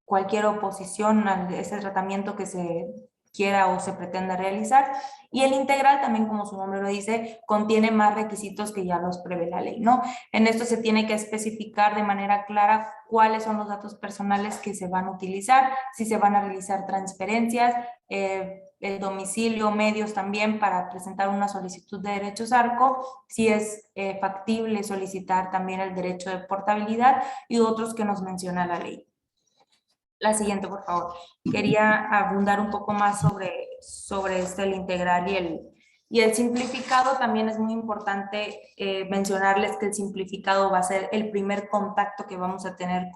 cualquier oposición a ese tratamiento que se quiera o se pretenda realizar, y el integral también, como su nombre lo dice, contiene más requisitos que ya los prevé la ley, ¿no? En esto se tiene que especificar de manera clara cuáles son los datos personales que se van a utilizar, si se van a realizar transferencias, el domicilio, medios también para presentar una solicitud de derechos ARCO, si es factible solicitar también el derecho de portabilidad y otros que nos menciona la ley. La siguiente, por favor. Quería abundar un poco más sobre el integral y el simplificado. También es muy importante mencionarles que el simplificado va a ser el primer contacto que vamos a tener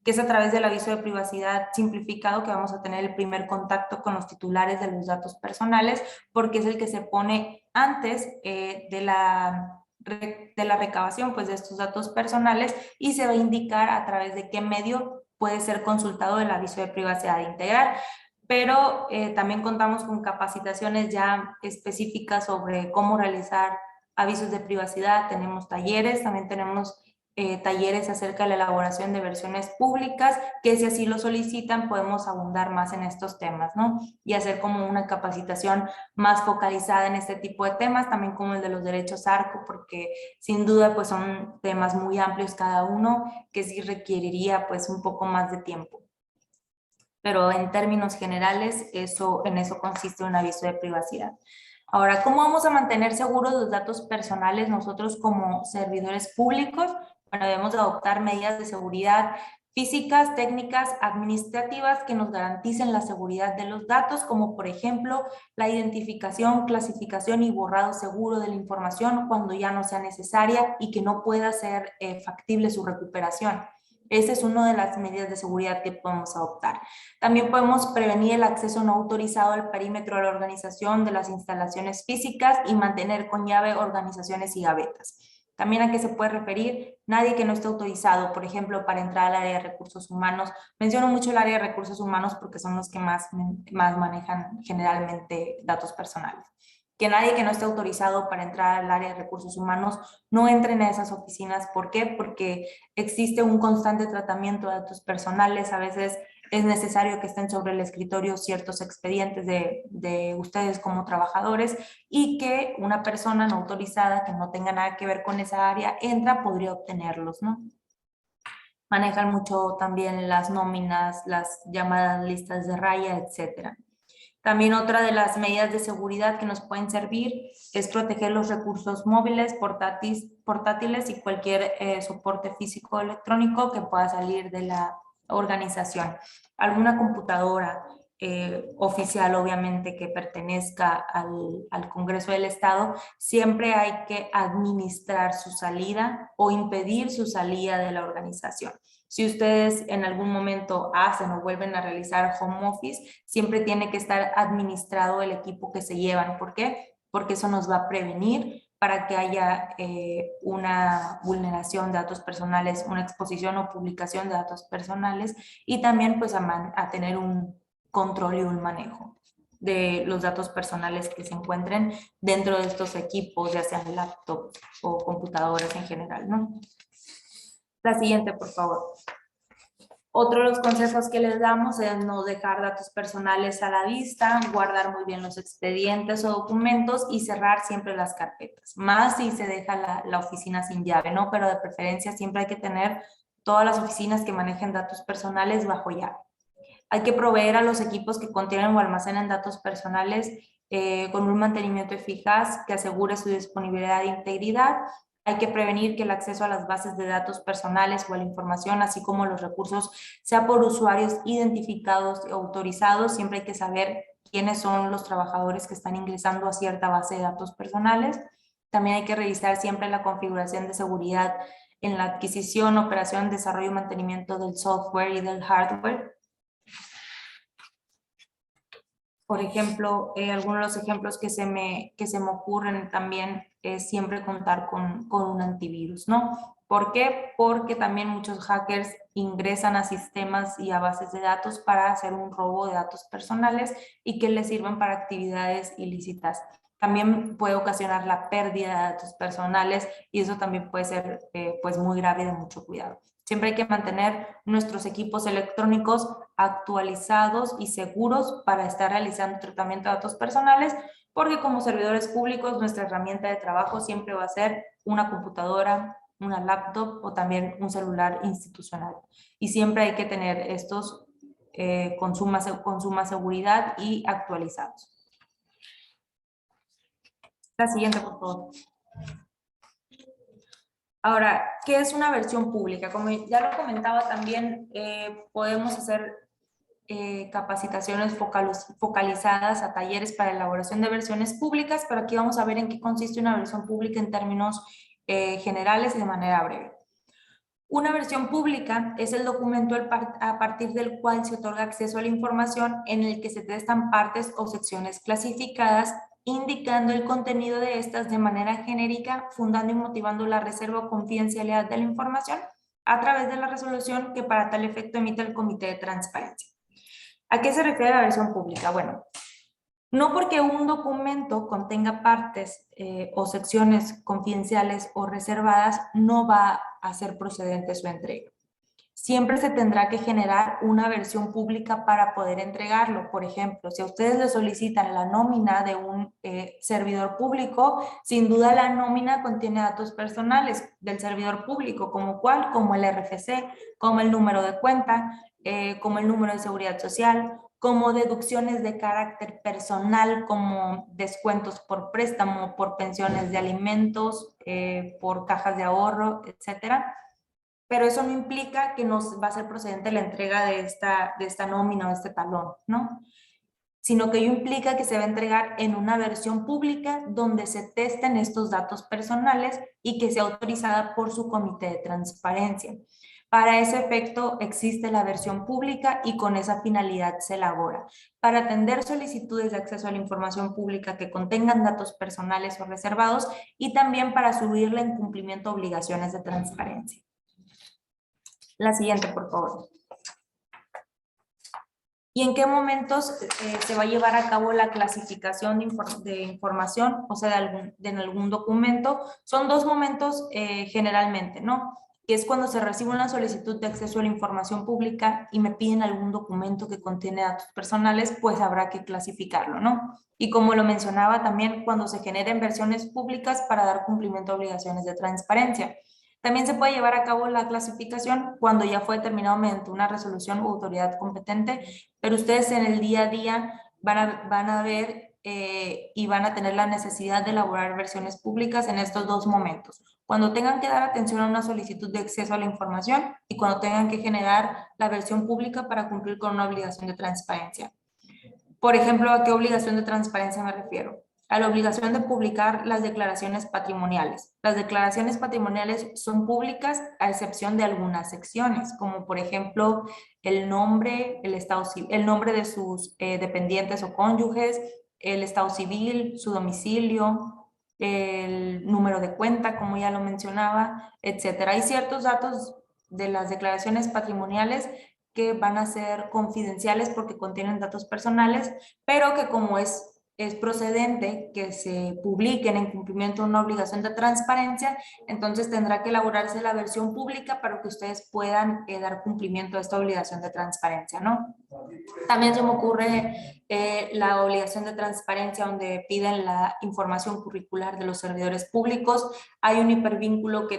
que es a través del aviso de privacidad simplificado que vamos a tener el primer contacto con los titulares de los datos personales, porque es el que se pone antes de la recabación pues, de estos datos personales y se va a indicar a través de qué medio puede ser consultado el aviso de privacidad integral, pero también contamos con capacitaciones ya específicas sobre cómo realizar avisos de privacidad, tenemos talleres, también tenemos talleres acerca de la elaboración de versiones públicas, que si así lo solicitan podemos abundar más en estos temas, ¿no? Y hacer como una capacitación más focalizada en este tipo de temas, también como el de los derechos ARCO, porque sin duda pues son temas muy amplios cada uno, que sí requeriría pues un poco más de tiempo. Pero en términos generales, en eso consiste un aviso de privacidad. Ahora, ¿cómo vamos a mantener seguros los datos personales nosotros como servidores públicos? Bueno, debemos adoptar medidas de seguridad físicas, técnicas, administrativas que nos garanticen la seguridad de los datos, como por ejemplo la identificación, clasificación y borrado seguro de la información cuando ya no sea necesaria y que no pueda ser factible su recuperación. Esa es una de las medidas de seguridad que podemos adoptar. También podemos prevenir el acceso no autorizado al perímetro de la organización de las instalaciones físicas y mantener con llave organizaciones y gavetas. También a qué se puede referir nadie que no esté autorizado, por ejemplo, para entrar al área de recursos humanos. Menciono mucho el área de recursos humanos porque son los que más manejan generalmente datos personales. Que nadie que no esté autorizado para entrar al área de recursos humanos no entren a esas oficinas. ¿Por qué? Porque existe un constante tratamiento de datos personales. A veces es necesario que estén sobre el escritorio ciertos expedientes de ustedes como trabajadores y que una persona no autorizada que no tenga nada que ver con esa área podría obtenerlos, ¿no? Manejan mucho también las nóminas, las llamadas listas de raya, etcétera. También otra de las medidas de seguridad que nos pueden servir es proteger los recursos móviles, portátiles y cualquier soporte físico o electrónico que pueda salir de la organización. Alguna computadora oficial, obviamente, que pertenezca al Congreso del Estado, siempre hay que administrar su salida o impedir su salida de la organización. Si ustedes en algún momento hacen o vuelven a realizar home office, siempre tiene que estar administrado el equipo que se llevan. ¿Por qué? Porque eso nos va a prevenir para que haya una vulneración de datos personales, una exposición o publicación de datos personales y también pues a tener un control y un manejo de los datos personales que se encuentren dentro de estos equipos, ya sean laptops o computadoras en general, ¿no? La siguiente, por favor. Otro de los consejos que les damos es no dejar datos personales a la vista, guardar muy bien los expedientes o documentos y cerrar siempre las carpetas, más si se deja la oficina sin llave, ¿no? Pero de preferencia siempre hay que tener todas las oficinas que manejen datos personales bajo llave. Hay que proveer a los equipos que contienen o almacenan datos personales con un mantenimiento eficaz que asegure su disponibilidad e integridad. Hay que prevenir que el acceso a las bases de datos personales o a la información, así como los recursos, sea por usuarios identificados y autorizados. Siempre hay que saber quiénes son los trabajadores que están ingresando a cierta base de datos personales. También hay que revisar siempre la configuración de seguridad en la adquisición, operación, desarrollo y mantenimiento del software y del hardware. Por ejemplo, algunos de los ejemplos que se me ocurren también es siempre contar con un antivirus, ¿no? ¿Por qué? Porque también muchos hackers ingresan a sistemas y a bases de datos para hacer un robo de datos personales y que les sirvan para actividades ilícitas. También puede ocasionar la pérdida de datos personales y eso también puede ser pues muy grave y de mucho cuidado. Siempre hay que mantener nuestros equipos electrónicos actualizados y seguros para estar realizando tratamiento de datos personales, porque como servidores públicos nuestra herramienta de trabajo siempre va a ser una computadora, una laptop o también un celular institucional. Y siempre hay que tener estos con suma seguridad y actualizados. La siguiente, por favor. Ahora, ¿qué es una versión pública? Como ya lo comentaba también, podemos hacer capacitaciones focalizadas a talleres para elaboración de versiones públicas, pero aquí vamos a ver en qué consiste una versión pública en términos generales y de manera breve. Una versión pública es el documento a partir del cual se otorga acceso a la información en el que se testan partes o secciones clasificadas, indicando el contenido de estas de manera genérica, fundando y motivando la reserva o confidencialidad de la información a través de la resolución que para tal efecto emite el Comité de Transparencia. ¿A qué se refiere la versión pública? Bueno, no porque un documento contenga partes o secciones confidenciales o reservadas, no va a ser procedente su entrega. Siempre se tendrá que generar una versión pública para poder entregarlo. Por ejemplo, si a ustedes les solicitan la nómina de un servidor público, sin duda la nómina contiene datos personales del servidor público, como cuál, como el RFC, como el número de cuenta, como el número de seguridad social, como deducciones de carácter personal, como descuentos por préstamo, por pensiones de alimentos, por cajas de ahorro, etcétera. Pero eso no implica que nos va a ser procedente la entrega de esta nómina o este talón, ¿no? Sino que ello implica que se va a entregar en una versión pública donde se testen estos datos personales y que sea autorizada por su comité de transparencia. Para ese efecto existe la versión pública y con esa finalidad se elabora. Para atender solicitudes de acceso a la información pública que contengan datos personales o reservados y también para subirle en cumplimiento de obligaciones de transparencia. La siguiente, por favor. ¿Y en qué momentos se va a llevar a cabo la clasificación de información, o sea, de algún documento? Son dos momentos generalmente, ¿no? Que es cuando se recibe una solicitud de acceso a la información pública y me piden algún documento que contiene datos personales, pues habrá que clasificarlo, ¿no? Y como lo mencionaba también, cuando se generen versiones públicas para dar cumplimiento a obligaciones de transparencia. También se puede llevar a cabo la clasificación cuando ya fue determinado mediante una resolución o autoridad competente, pero ustedes en el día a día van a ver y van a tener la necesidad de elaborar versiones públicas en estos dos momentos. Cuando tengan que dar atención a una solicitud de acceso a la información y cuando tengan que generar la versión pública para cumplir con una obligación de transparencia. Por ejemplo, ¿a qué obligación de transparencia me refiero? A la obligación de publicar las declaraciones patrimoniales. Las declaraciones patrimoniales son públicas a excepción de algunas secciones, como por ejemplo el nombre, el nombre de sus dependientes o cónyuges, el estado civil, su domicilio, el número de cuenta, como ya lo mencionaba, etcétera. Hay ciertos datos de las declaraciones patrimoniales que van a ser confidenciales porque contienen datos personales, pero que como es es procedente que se publiquen en cumplimiento de una obligación de transparencia, entonces tendrá que elaborarse la versión pública para que ustedes puedan dar cumplimiento a esta obligación de transparencia, ¿no? También se me ocurre la obligación de transparencia donde piden la información curricular de los servidores públicos. Hay un hipervínculo que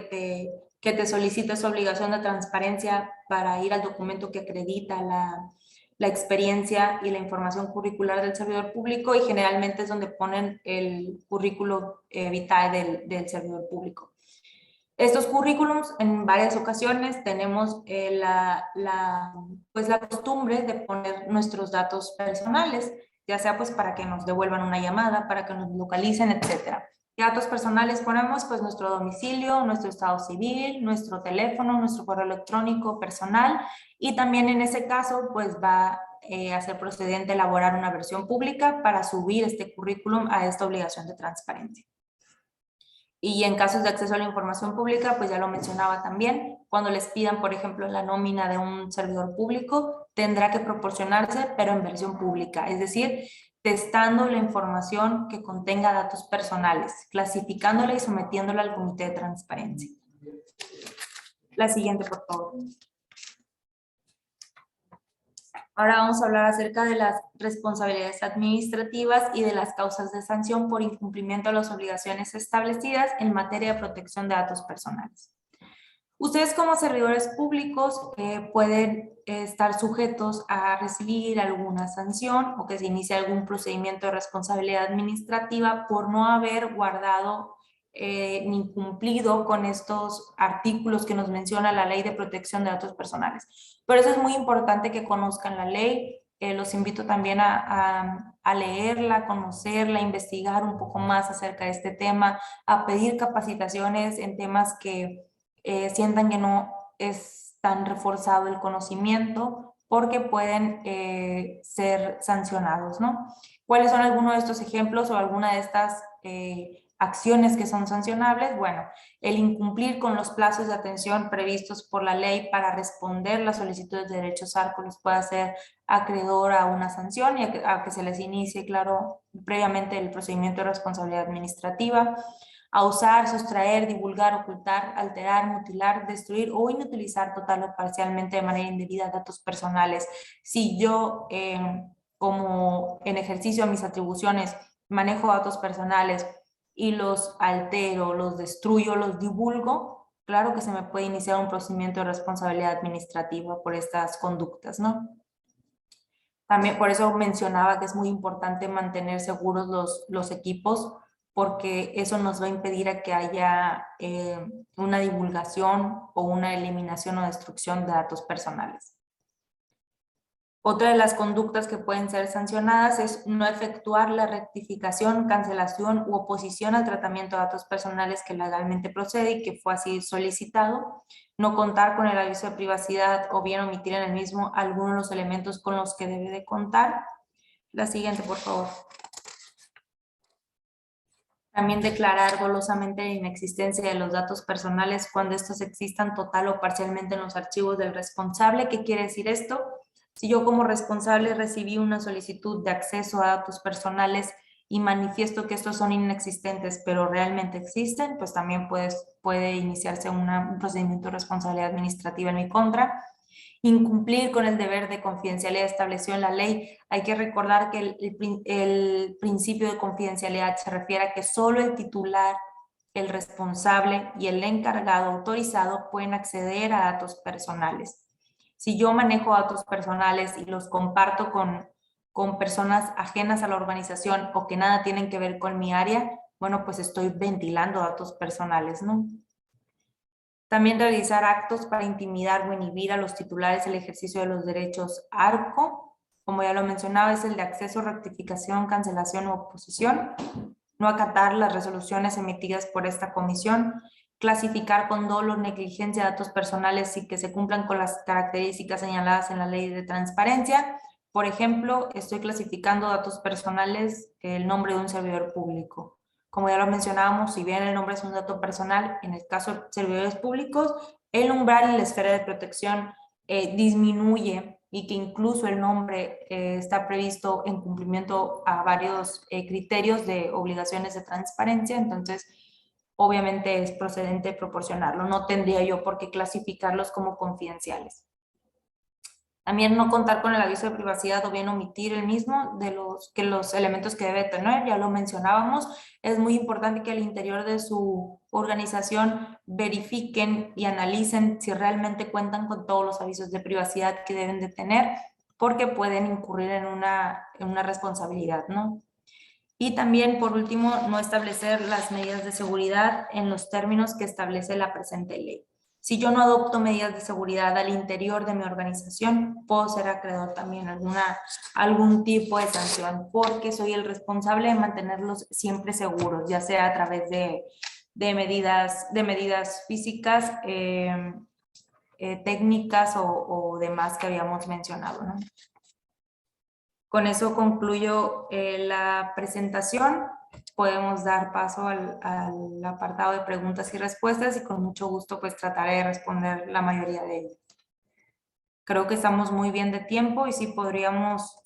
te solicita esa obligación de transparencia para ir al documento que acredita la experiencia y la información curricular del servidor público, y generalmente es donde ponen el currículo vitae del servidor público. Estos currículums, en varias ocasiones tenemos pues la costumbre de poner nuestros datos personales, ya sea pues para que nos devuelvan una llamada, para que nos localicen, etcétera. ¿Qué datos personales ponemos? Pues nuestro domicilio, nuestro estado civil, nuestro teléfono, nuestro correo electrónico personal, y también en ese caso pues va a ser procedente elaborar una versión pública para subir este currículum a esta obligación de transparencia. Y en casos de acceso a la información pública, pues ya lo mencionaba también, cuando les pidan, por ejemplo, la nómina de un servidor público, tendrá que proporcionarse, pero en versión pública, es decir, testando la información que contenga datos personales, clasificándola y sometiéndola al comité de transparencia. La siguiente, por favor. Ahora vamos a hablar acerca de las responsabilidades administrativas y de las causas de sanción por incumplimiento de las obligaciones establecidas en materia de protección de datos personales. Ustedes como servidores públicos pueden estar sujetos a recibir alguna sanción o que se inicie algún procedimiento de responsabilidad administrativa por no haber guardado ni cumplido con estos artículos que nos menciona la Ley de Protección de Datos Personales. Por eso es muy importante que conozcan la ley. Los invito también a leerla, conocerla, investigar un poco más acerca de este tema, a pedir capacitaciones en temas que sientan que no es tan reforzado el conocimiento, porque pueden ser sancionados, ¿no? ¿Cuáles son algunos de estos ejemplos o alguna de estas acciones que son sancionables? Bueno, el incumplir con los plazos de atención previstos por la ley para responder las solicitudes de derechos ARCO les puede hacer acreedor a una sanción y a que se les inicie, claro, previamente el procedimiento de responsabilidad administrativa. A usar, sustraer, divulgar, ocultar, alterar, mutilar, destruir o inutilizar total o parcialmente de manera indebida datos personales. Si yo, como en ejercicio de mis atribuciones, manejo datos personales y los altero, los destruyo, los divulgo, claro que se me puede iniciar un procedimiento de responsabilidad administrativa por estas conductas, ¿no? También por eso mencionaba que es muy importante mantener seguros los equipos, porque eso nos va a impedir a que haya una divulgación o una eliminación o destrucción de datos personales. Otra de las conductas que pueden ser sancionadas es no efectuar la rectificación, cancelación u oposición al tratamiento de datos personales que legalmente procede y que fue así solicitado, no contar con el aviso de privacidad o bien omitir en el mismo algunos de los elementos con los que debe de contar. La siguiente, por favor. También declarar dolosamente la inexistencia de los datos personales cuando estos existan total o parcialmente en los archivos del responsable. ¿Qué quiere decir esto? Si yo como responsable recibí una solicitud de acceso a datos personales y manifiesto que estos son inexistentes, pero realmente existen, pues también puede iniciarse un procedimiento de responsabilidad administrativa en mi contra. Incumplir con el deber de confidencialidad establecido en la ley. Hay que recordar que el principio de confidencialidad se refiere a que solo el titular, el responsable y el encargado autorizado pueden acceder a datos personales. Si yo manejo datos personales y los comparto con personas ajenas a la organización o que nada tienen que ver con mi área, bueno, pues estoy ventilando datos personales, ¿no? También realizar actos para intimidar o inhibir a los titulares del ejercicio de los derechos ARCO. Como ya lo mencionaba, es el de acceso, rectificación, cancelación u oposición. No acatar las resoluciones emitidas por esta comisión. Clasificar con dolo o negligencia datos personales y que se cumplan con las características señaladas en la ley de transparencia. Por ejemplo, estoy clasificando datos personales, el nombre de un servidor público. Como ya lo mencionábamos, si bien el nombre es un dato personal, en el caso de servidores públicos, el umbral y la esfera de protección disminuye y que incluso el nombre está previsto en cumplimiento a varios criterios de obligaciones de transparencia, entonces obviamente es procedente proporcionarlo. No tendría yo por qué clasificarlos como confidenciales. También no contar con el aviso de privacidad o bien omitir el mismo de los elementos que debe tener, ya lo mencionábamos. Es muy importante que al interior de su organización verifiquen y analicen si realmente cuentan con todos los avisos de privacidad que deben de tener, porque pueden incurrir en una responsabilidad, ¿no? Y también, por último, no establecer las medidas de seguridad en los términos que establece la presente ley. Si yo no adopto medidas de seguridad al interior de mi organización, puedo ser acreedor también a algún tipo de sanción, porque soy el responsable de mantenerlos siempre seguros, ya sea a través de medidas físicas, técnicas o demás que habíamos mencionado, ¿no? Con eso concluyo la presentación. Podemos dar paso al apartado de preguntas y respuestas y con mucho gusto pues trataré de responder la mayoría de ellas. Creo que estamos muy bien de tiempo y sí podríamos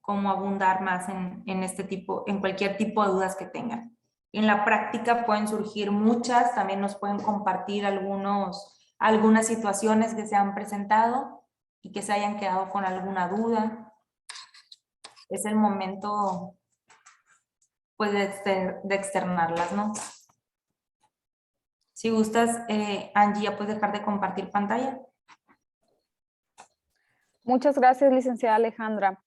como abundar más en cualquier tipo de dudas que tengan. En la práctica pueden surgir muchas, también nos pueden compartir algunas situaciones que se han presentado y que se hayan quedado con alguna duda. Es el momento pues de externarlas, ¿no? Si gustas, Angie, ya puedes dejar de compartir pantalla. Muchas gracias, licenciada Alejandra.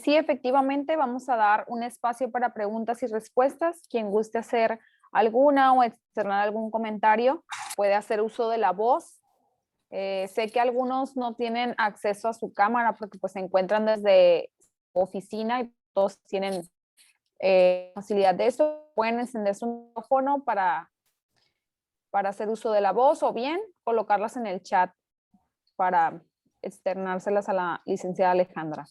Sí, efectivamente, vamos a dar un espacio para preguntas y respuestas. Quien guste hacer alguna o externar algún comentario puede hacer uso de la voz. Sé que algunos no tienen acceso a su cámara porque pues se encuentran desde oficina y todos tienen facilidad de eso. Pueden encender su micrófono para hacer uso de la voz o bien colocarlas en el chat para externárselas a la licenciada Alejandra.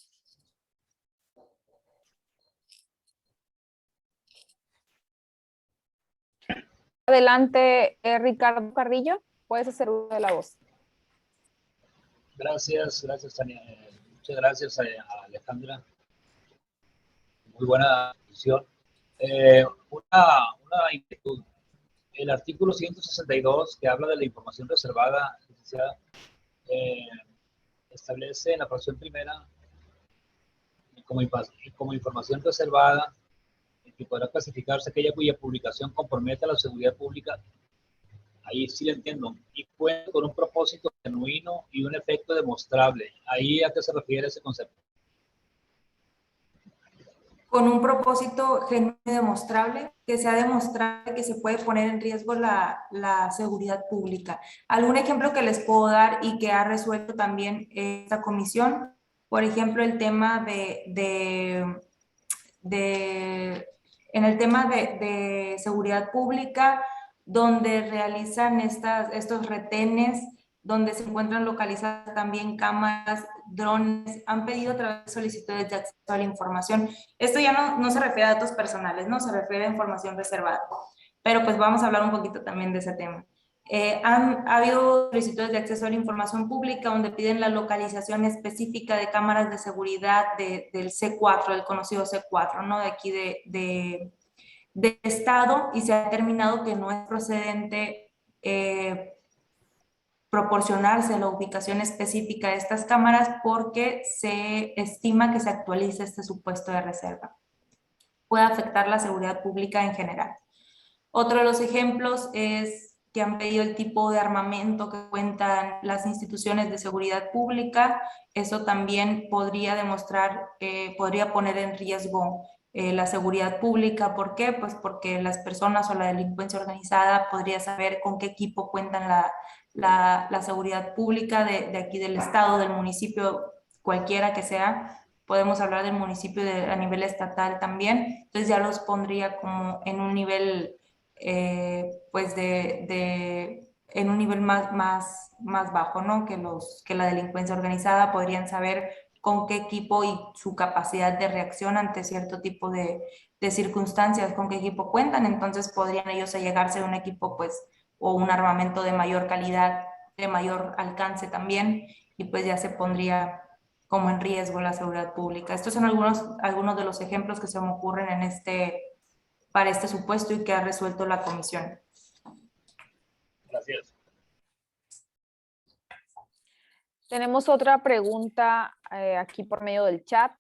Adelante, Ricardo Carrillo, puedes hacer uso de la voz. Gracias, Tania. Muchas gracias a Alejandra. Muy buena discusión. Una inquietud. El artículo 162, que habla de la información reservada, establece en la fracción primera como información reservada que podrá clasificarse aquella cuya publicación comprometa la seguridad pública. Ahí sí lo entiendo. Y cuenta con un propósito genuino y un efecto demostrable. ¿Ahí a qué se refiere ese concepto? Con un propósito genuino y demostrable, que sea demostrable que se puede poner en riesgo la seguridad pública. Algún ejemplo que les puedo dar y que ha resuelto también esta comisión, por ejemplo, el tema en el tema de seguridad pública, donde realizan estos retenes, donde se encuentran localizadas también cámaras, drones, han pedido a través de solicitudes de acceso a la información. Esto ya no se refiere a datos personales, no se refiere a información reservada, pero pues vamos a hablar un poquito también de ese tema. Ha habido solicitudes de acceso a la información pública donde piden la localización específica de cámaras de seguridad del C4, del conocido C4, ¿no? De aquí de Estado, y se ha determinado que no es procedente proporcionarse la ubicación específica de estas cámaras porque se estima que se actualice este supuesto de reserva. Puede afectar la seguridad pública en general. Otro de los ejemplos es que han pedido el tipo de armamento que cuentan las instituciones de seguridad pública. Eso también podría podría poner en riesgo la seguridad pública. ¿Por qué? Pues porque las personas o la delincuencia organizada podría saber con qué equipo cuentan la seguridad pública de aquí del estado, del municipio, cualquiera que sea. Podemos hablar del municipio a nivel estatal también. Entonces ya los pondría como en un nivel pues en un nivel más bajo, ¿no? Que la delincuencia organizada podrían saber con qué equipo y su capacidad de reacción ante cierto tipo de circunstancias, con qué equipo cuentan. Entonces podrían ellos allegarse a un equipo pues o un armamento de mayor calidad, de mayor alcance también, y pues ya se pondría como en riesgo la seguridad pública. Estos son algunos de los ejemplos que se me ocurren para este supuesto y que ha resuelto la comisión. Gracias. Tenemos otra pregunta aquí por medio del chat.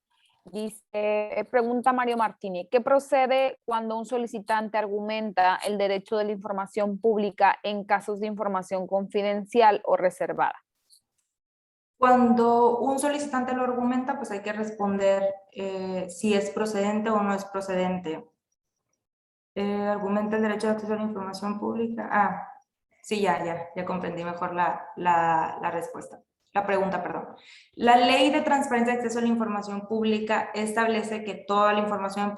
Dice, pregunta Mario Martínez, ¿qué procede cuando un solicitante argumenta el derecho de la información pública en casos de información confidencial o reservada? Cuando un solicitante lo argumenta, pues hay que responder si es procedente o no es procedente. Argumenta el derecho de acceso a la información pública. Sí, ya comprendí mejor la respuesta. La pregunta, perdón. La Ley de Transparencia de Acceso a la Información Pública establece que toda la información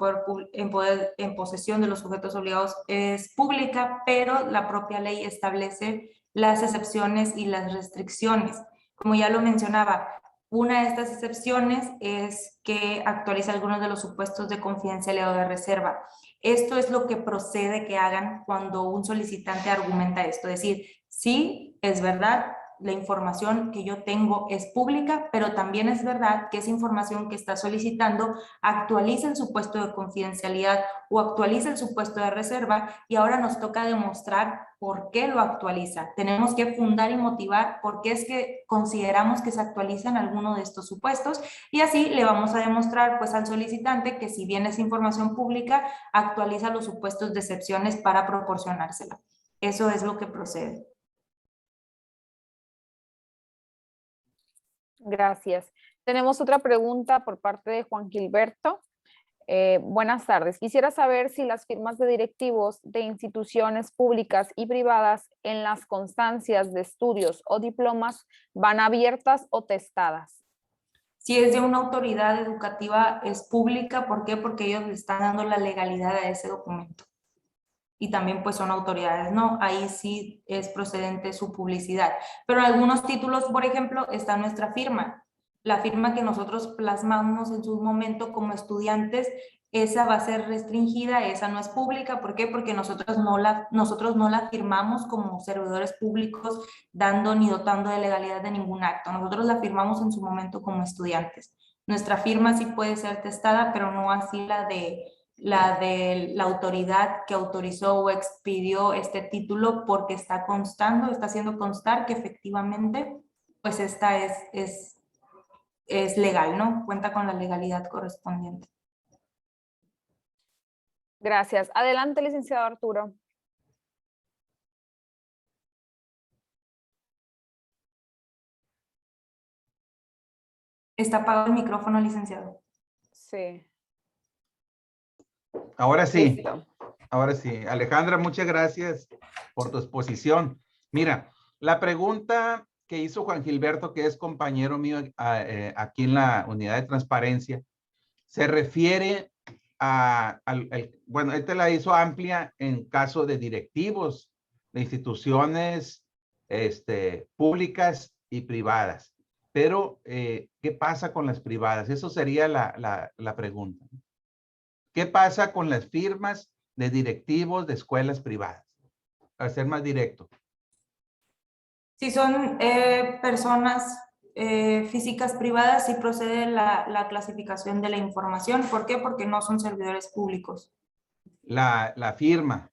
en posesión de los sujetos obligados es pública, pero la propia ley establece las excepciones y las restricciones. Como ya lo mencionaba, una de estas excepciones es que actualiza algunos de los supuestos de confidencialidad o de reserva. Esto es lo que procede que hagan cuando un solicitante argumenta esto, es decir, sí, es verdad, la información que yo tengo es pública, pero también es verdad que esa información que está solicitando actualiza el supuesto de confidencialidad o actualiza el supuesto de reserva y ahora nos toca demostrar por qué lo actualiza. Tenemos que fundar y motivar por qué es que consideramos que se actualizan alguno de estos supuestos y así le vamos a demostrar pues al solicitante que si bien es información pública, actualiza los supuestos de excepciones para proporcionársela. Eso es lo que procede. Gracias. Tenemos otra pregunta por parte de Juan Gilberto. Buenas tardes. Quisiera saber si las firmas de directivos de instituciones públicas y privadas en las constancias de estudios o diplomas van abiertas o testadas. Si es de una autoridad educativa, es pública. ¿Por qué? Porque ellos le están dando la legalidad a ese documento. Y también pues son autoridades, ¿no? Ahí sí es procedente su publicidad. Pero en algunos títulos, por ejemplo, está nuestra firma. La firma que nosotros plasmamos en su momento como estudiantes, esa va a ser restringida, esa no es pública. ¿Por qué? Porque nosotros no la firmamos como servidores públicos dando ni dotando de legalidad de ningún acto. Nosotros la firmamos en su momento como estudiantes. Nuestra firma sí puede ser testada, pero no así la de la autoridad que autorizó o expidió este título porque está haciendo constar que efectivamente pues esta es legal, ¿no? Cuenta con la legalidad correspondiente. Gracias. Adelante, licenciado Arturo. Está apagado el micrófono, licenciado. Sí. Ahora sí, Listo. ahora sí. Alejandra, muchas gracias por tu exposición. Mira, la pregunta que hizo Juan Gilberto, que es compañero mío aquí en la unidad de transparencia, se refiere bueno, él te la hizo amplia en caso de directivos de instituciones públicas y privadas. Pero, ¿qué pasa con las privadas? Eso sería la pregunta. ¿Qué pasa con las firmas de directivos de escuelas privadas? Para ser más directo. Si son personas físicas privadas, sí procede la clasificación de la información. ¿Por qué? Porque no son servidores públicos. La firma.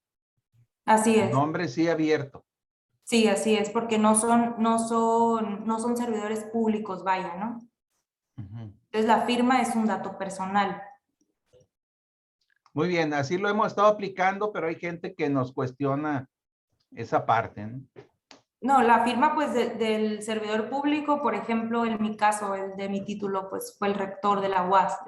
Así es. Nombre sí abierto. Sí, así es, porque no son servidores públicos, vaya, ¿no? Entonces la firma es un dato personal. Muy bien, así lo hemos estado aplicando, pero hay gente que nos cuestiona esa parte, ¿no? No, la firma pues del servidor público, por ejemplo, en mi caso, el de mi título, pues fue el rector de la UAS.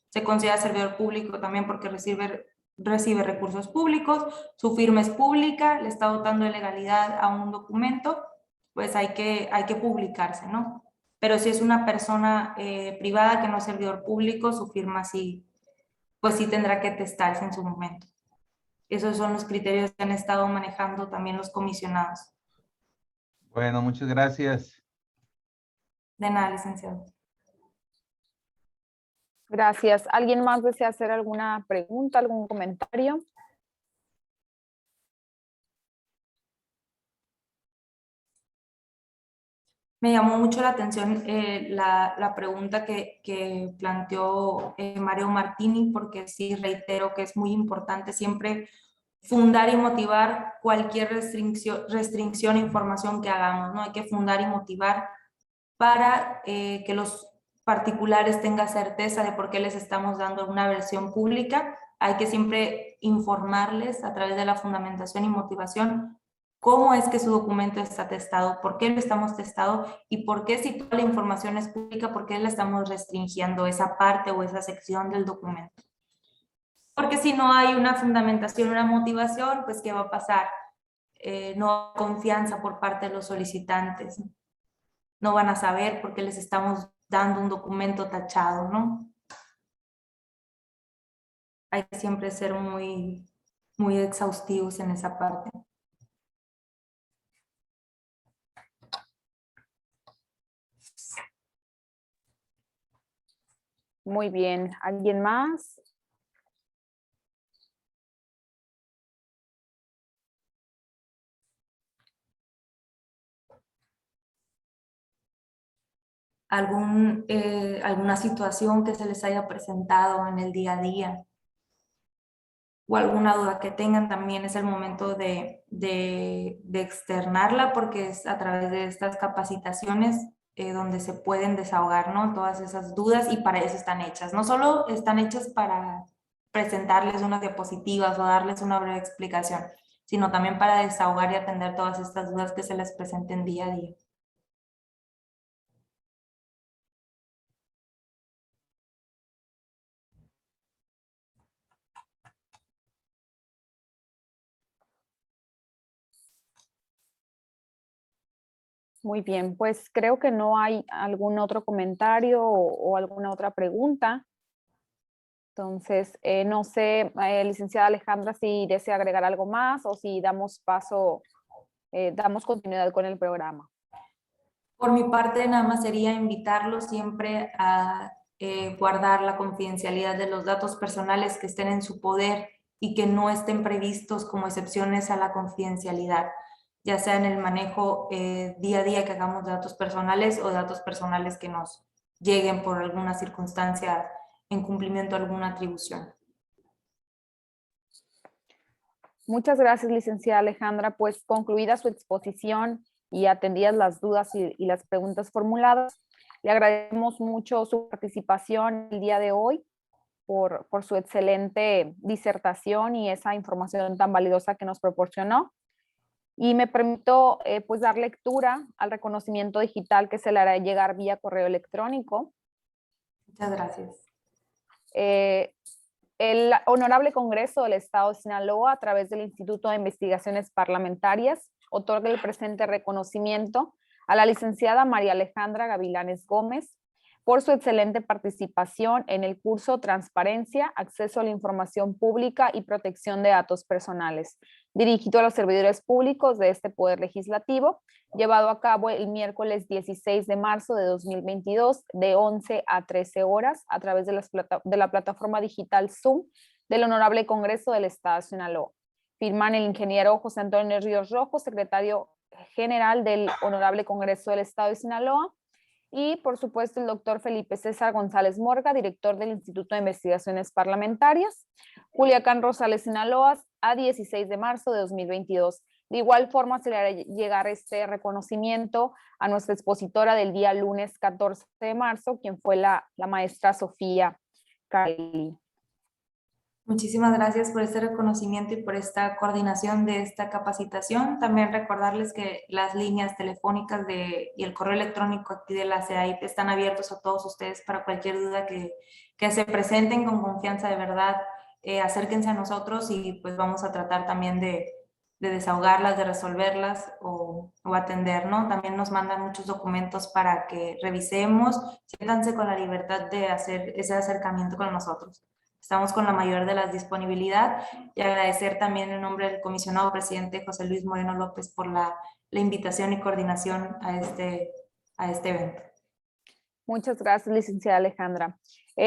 Se considera servidor público también porque recibe recursos públicos, su firma es pública, le está dotando de legalidad a un documento, pues hay que publicarse, ¿no? Pero si es una persona privada que no es servidor público, su firma sí, pues sí tendrá que testarse en su momento. Esos son los criterios que han estado manejando también los comisionados. Bueno, muchas gracias. De nada, licenciado. Gracias. ¿Alguien más desea hacer alguna pregunta, algún comentario? Me llamó mucho la atención la pregunta que planteó Mario Martini, porque sí reitero que es muy importante siempre fundar y motivar cualquier restricción e información que hagamos, ¿no? Hay que fundar y motivar para que los particulares tengan certeza de por qué les estamos dando una versión pública. Hay que siempre informarles a través de la fundamentación y motivación cómo es que su documento está testado, por qué lo estamos testado y por qué, si toda la información es pública, por qué le estamos restringiendo esa parte o esa sección del documento. Porque si no hay una fundamentación, una motivación, pues ¿qué va a pasar? No hay confianza por parte de los solicitantes. No van a saber por qué les estamos dando un documento tachado, ¿no? Hay que siempre ser muy exhaustivos en esa parte. Muy bien. ¿Alguien más? Alguna situación que se les haya presentado en el día a día o alguna duda que tengan, también es el momento de externarla, porque es a través de estas capacitaciones donde se pueden desahogar, ¿no? Todas esas dudas, y para eso están hechas. No solo están hechas para presentarles unas diapositivas o darles una breve explicación, sino también para desahogar y atender todas estas dudas que se les presenten día a día. Muy bien, pues creo que no hay algún otro comentario o alguna otra pregunta. Entonces, no sé, licenciada Alejandra, si desea agregar algo más o si damos paso, damos continuidad con el programa. Por mi parte, nada más sería invitarlos siempre a guardar la confidencialidad de los datos personales que estén en su poder y que no estén previstos como excepciones a la confidencialidad, ya sea en el manejo día a día que hagamos de datos personales o datos personales que nos lleguen por alguna circunstancia en cumplimiento de alguna atribución. Muchas gracias, licenciada Alejandra. Pues concluida su exposición y atendidas las dudas y las preguntas formuladas, le agradecemos mucho su participación el día de hoy por su excelente disertación y esa información tan valiosa que nos proporcionó. Y me permito pues dar lectura al reconocimiento digital que se le hará llegar vía correo electrónico. Muchas gracias. El Honorable Congreso del Estado de Sinaloa, a través del Instituto de Investigaciones Parlamentarias, otorga el presente reconocimiento a la licenciada María Alejandra Gavilanes Gómez por su excelente participación en el curso Transparencia, Acceso a la Información Pública y Protección de Datos Personales, dirigido a los servidores públicos de este Poder Legislativo, llevado a cabo el miércoles 16 de marzo de 2022, de 11 a 13 horas, a través de la plataforma digital Zoom del Honorable Congreso del Estado de Sinaloa. Firman el ingeniero José Antonio Ríos Rojo, secretario general del Honorable Congreso del Estado de Sinaloa, y por supuesto el doctor Felipe César González Morga, director del Instituto de Investigaciones Parlamentarias, Culiacán, Rosales, Sinaloa, a 16 de marzo de 2022. De igual forma se le hará llegar este reconocimiento a nuestra expositora del día lunes 14 de marzo, quien fue la maestra Sofía Cali. Muchísimas gracias por este reconocimiento y por esta coordinación de esta capacitación. También recordarles que las líneas telefónicas y el correo electrónico aquí de la CEAIP están abiertos a todos ustedes para cualquier duda que se presenten con confianza, de verdad. Acérquense a nosotros y pues vamos a tratar también de desahogarlas, de resolverlas o atender, ¿no? También nos mandan muchos documentos para que revisemos. Siéntanse con la libertad de hacer ese acercamiento con nosotros. Estamos con la mayor de las disponibilidad, y agradecer también en nombre del comisionado presidente José Luis Moreno López por la invitación y coordinación a este evento. Muchas gracias, licenciada Alejandra.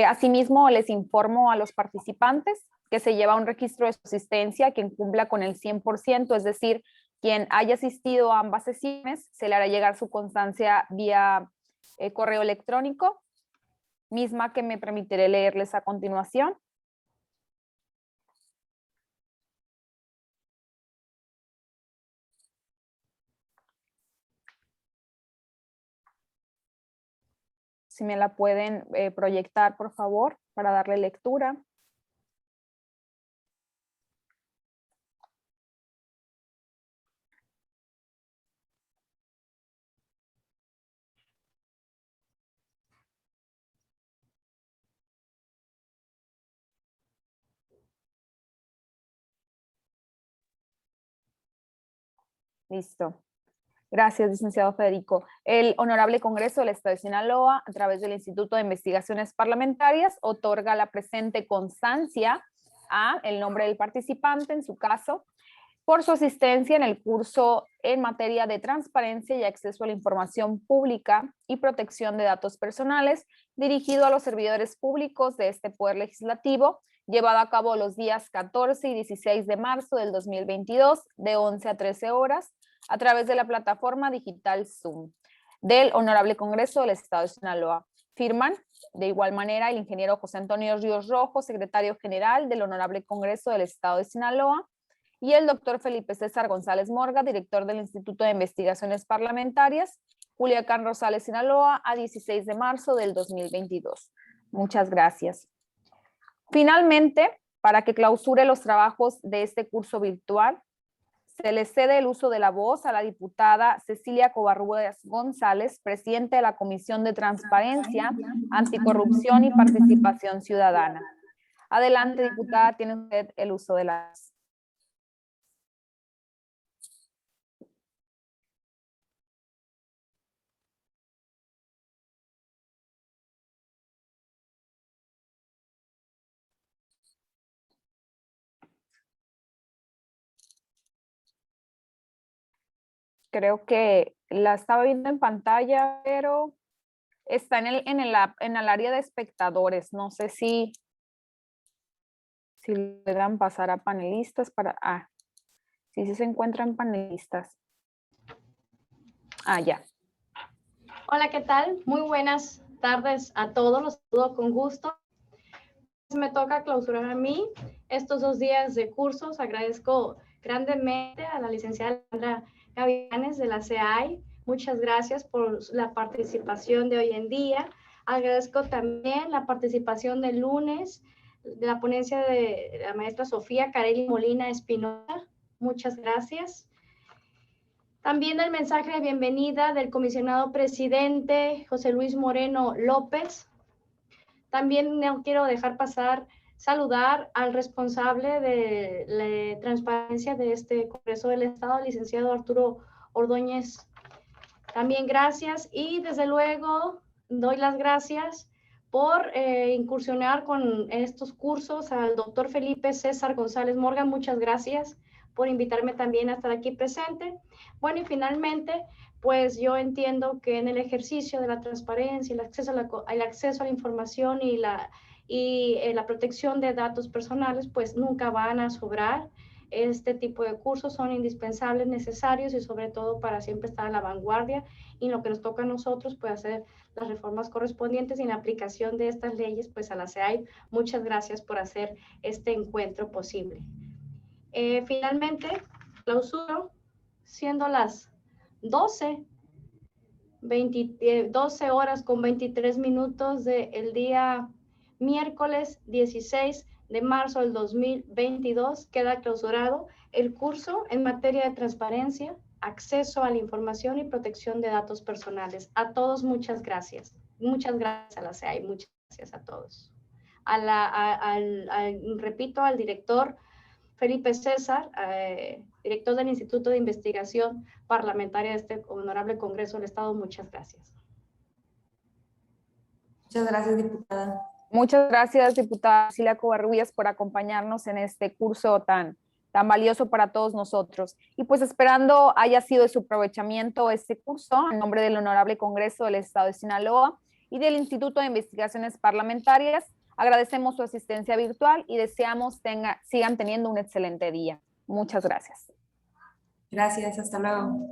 Asimismo, les informo a los participantes que se lleva un registro de su asistencia quien cumpla con el 100%, es decir, Quien haya asistido a ambas sesiones, se le hará llegar su constancia vía correo electrónico, misma que me permitiré leerles a continuación. Si me la pueden proyectar, por favor, para darle lectura. Listo. Gracias, licenciado Federico. El Honorable Congreso del Estado de Sinaloa, a través del Instituto de Investigaciones Parlamentarias, otorga la presente constancia a el nombre del participante, en su caso, por su asistencia en el curso en materia de transparencia y acceso a la información pública y protección de datos personales, dirigido a los servidores públicos de este Poder Legislativo, llevado a cabo los días 14 y 16 de marzo del 2022, de 11 a 13 horas, a través de la plataforma digital Zoom del Honorable Congreso del Estado de Sinaloa. Firman, de igual manera, el ingeniero José Antonio Ríos Rojo, secretario general del Honorable Congreso del Estado de Sinaloa, y el doctor Felipe César González Morga, director del Instituto de Investigaciones Parlamentarias, Culiacán, Rosales, Sinaloa, a 16 de marzo del 2022. Muchas gracias. Finalmente, para que clausure los trabajos de este curso virtual, se le cede el uso de la voz a la diputada Cecilia Covarrubias González, presidente de la Comisión de Transparencia, Anticorrupción y Participación Ciudadana. Adelante, diputada, tiene usted el uso de la voz. Creo que la estaba viendo en pantalla, pero está en el área de espectadores. No sé si le dan pasar a panelistas para... sí se encuentran panelistas. Ya. Hola, ¿qué tal? Muy buenas tardes a todos. Los saludo con gusto. Me toca clausurar a mí estos 2 días de cursos. Agradezco grandemente a la licenciada Alejandra Gavilanes de la CEAI. Muchas gracias por la participación de hoy en día. Agradezco también la participación del lunes de la ponencia de la maestra Sofía Carelli Molina Espinosa. Muchas gracias. También el mensaje de bienvenida del comisionado presidente José Luis Moreno López. También no quiero dejar pasar saludar al responsable de la transparencia de este Congreso del Estado, licenciado Arturo Ordóñez. También gracias y desde luego doy las gracias por incursionar con estos cursos al doctor Felipe César González Morga. Muchas gracias por invitarme también a estar aquí presente. Bueno, y finalmente, pues yo entiendo que en el ejercicio de la transparencia, el acceso a la información y la protección de datos personales, pues nunca van a sobrar. Este tipo de cursos son indispensables, necesarios y sobre todo para siempre estar a la vanguardia y lo que nos toca a nosotros, pues hacer las reformas correspondientes y en la aplicación de estas leyes, pues a la CEAI. Muchas gracias por hacer este encuentro posible. Finalmente, clausuro, siendo las 12 horas con 23 minutos del día miércoles 16 de marzo del 2022, queda clausurado el curso en materia de transparencia, acceso a la información y protección de datos personales. A todos, muchas gracias. Muchas gracias a la CEAI, muchas gracias a todos. Repito, al director Felipe César, director del Instituto de Investigación Parlamentaria de este Honorable Congreso del Estado, muchas gracias. Muchas gracias, diputada. Muchas gracias, diputada Cecilia Covarrubias, por acompañarnos en este curso tan valioso para todos nosotros. Y pues esperando haya sido de su aprovechamiento este curso, en nombre del Honorable Congreso del Estado de Sinaloa y del Instituto de Investigaciones Parlamentarias, agradecemos su asistencia virtual y deseamos sigan teniendo un excelente día. Muchas gracias. Gracias, hasta luego.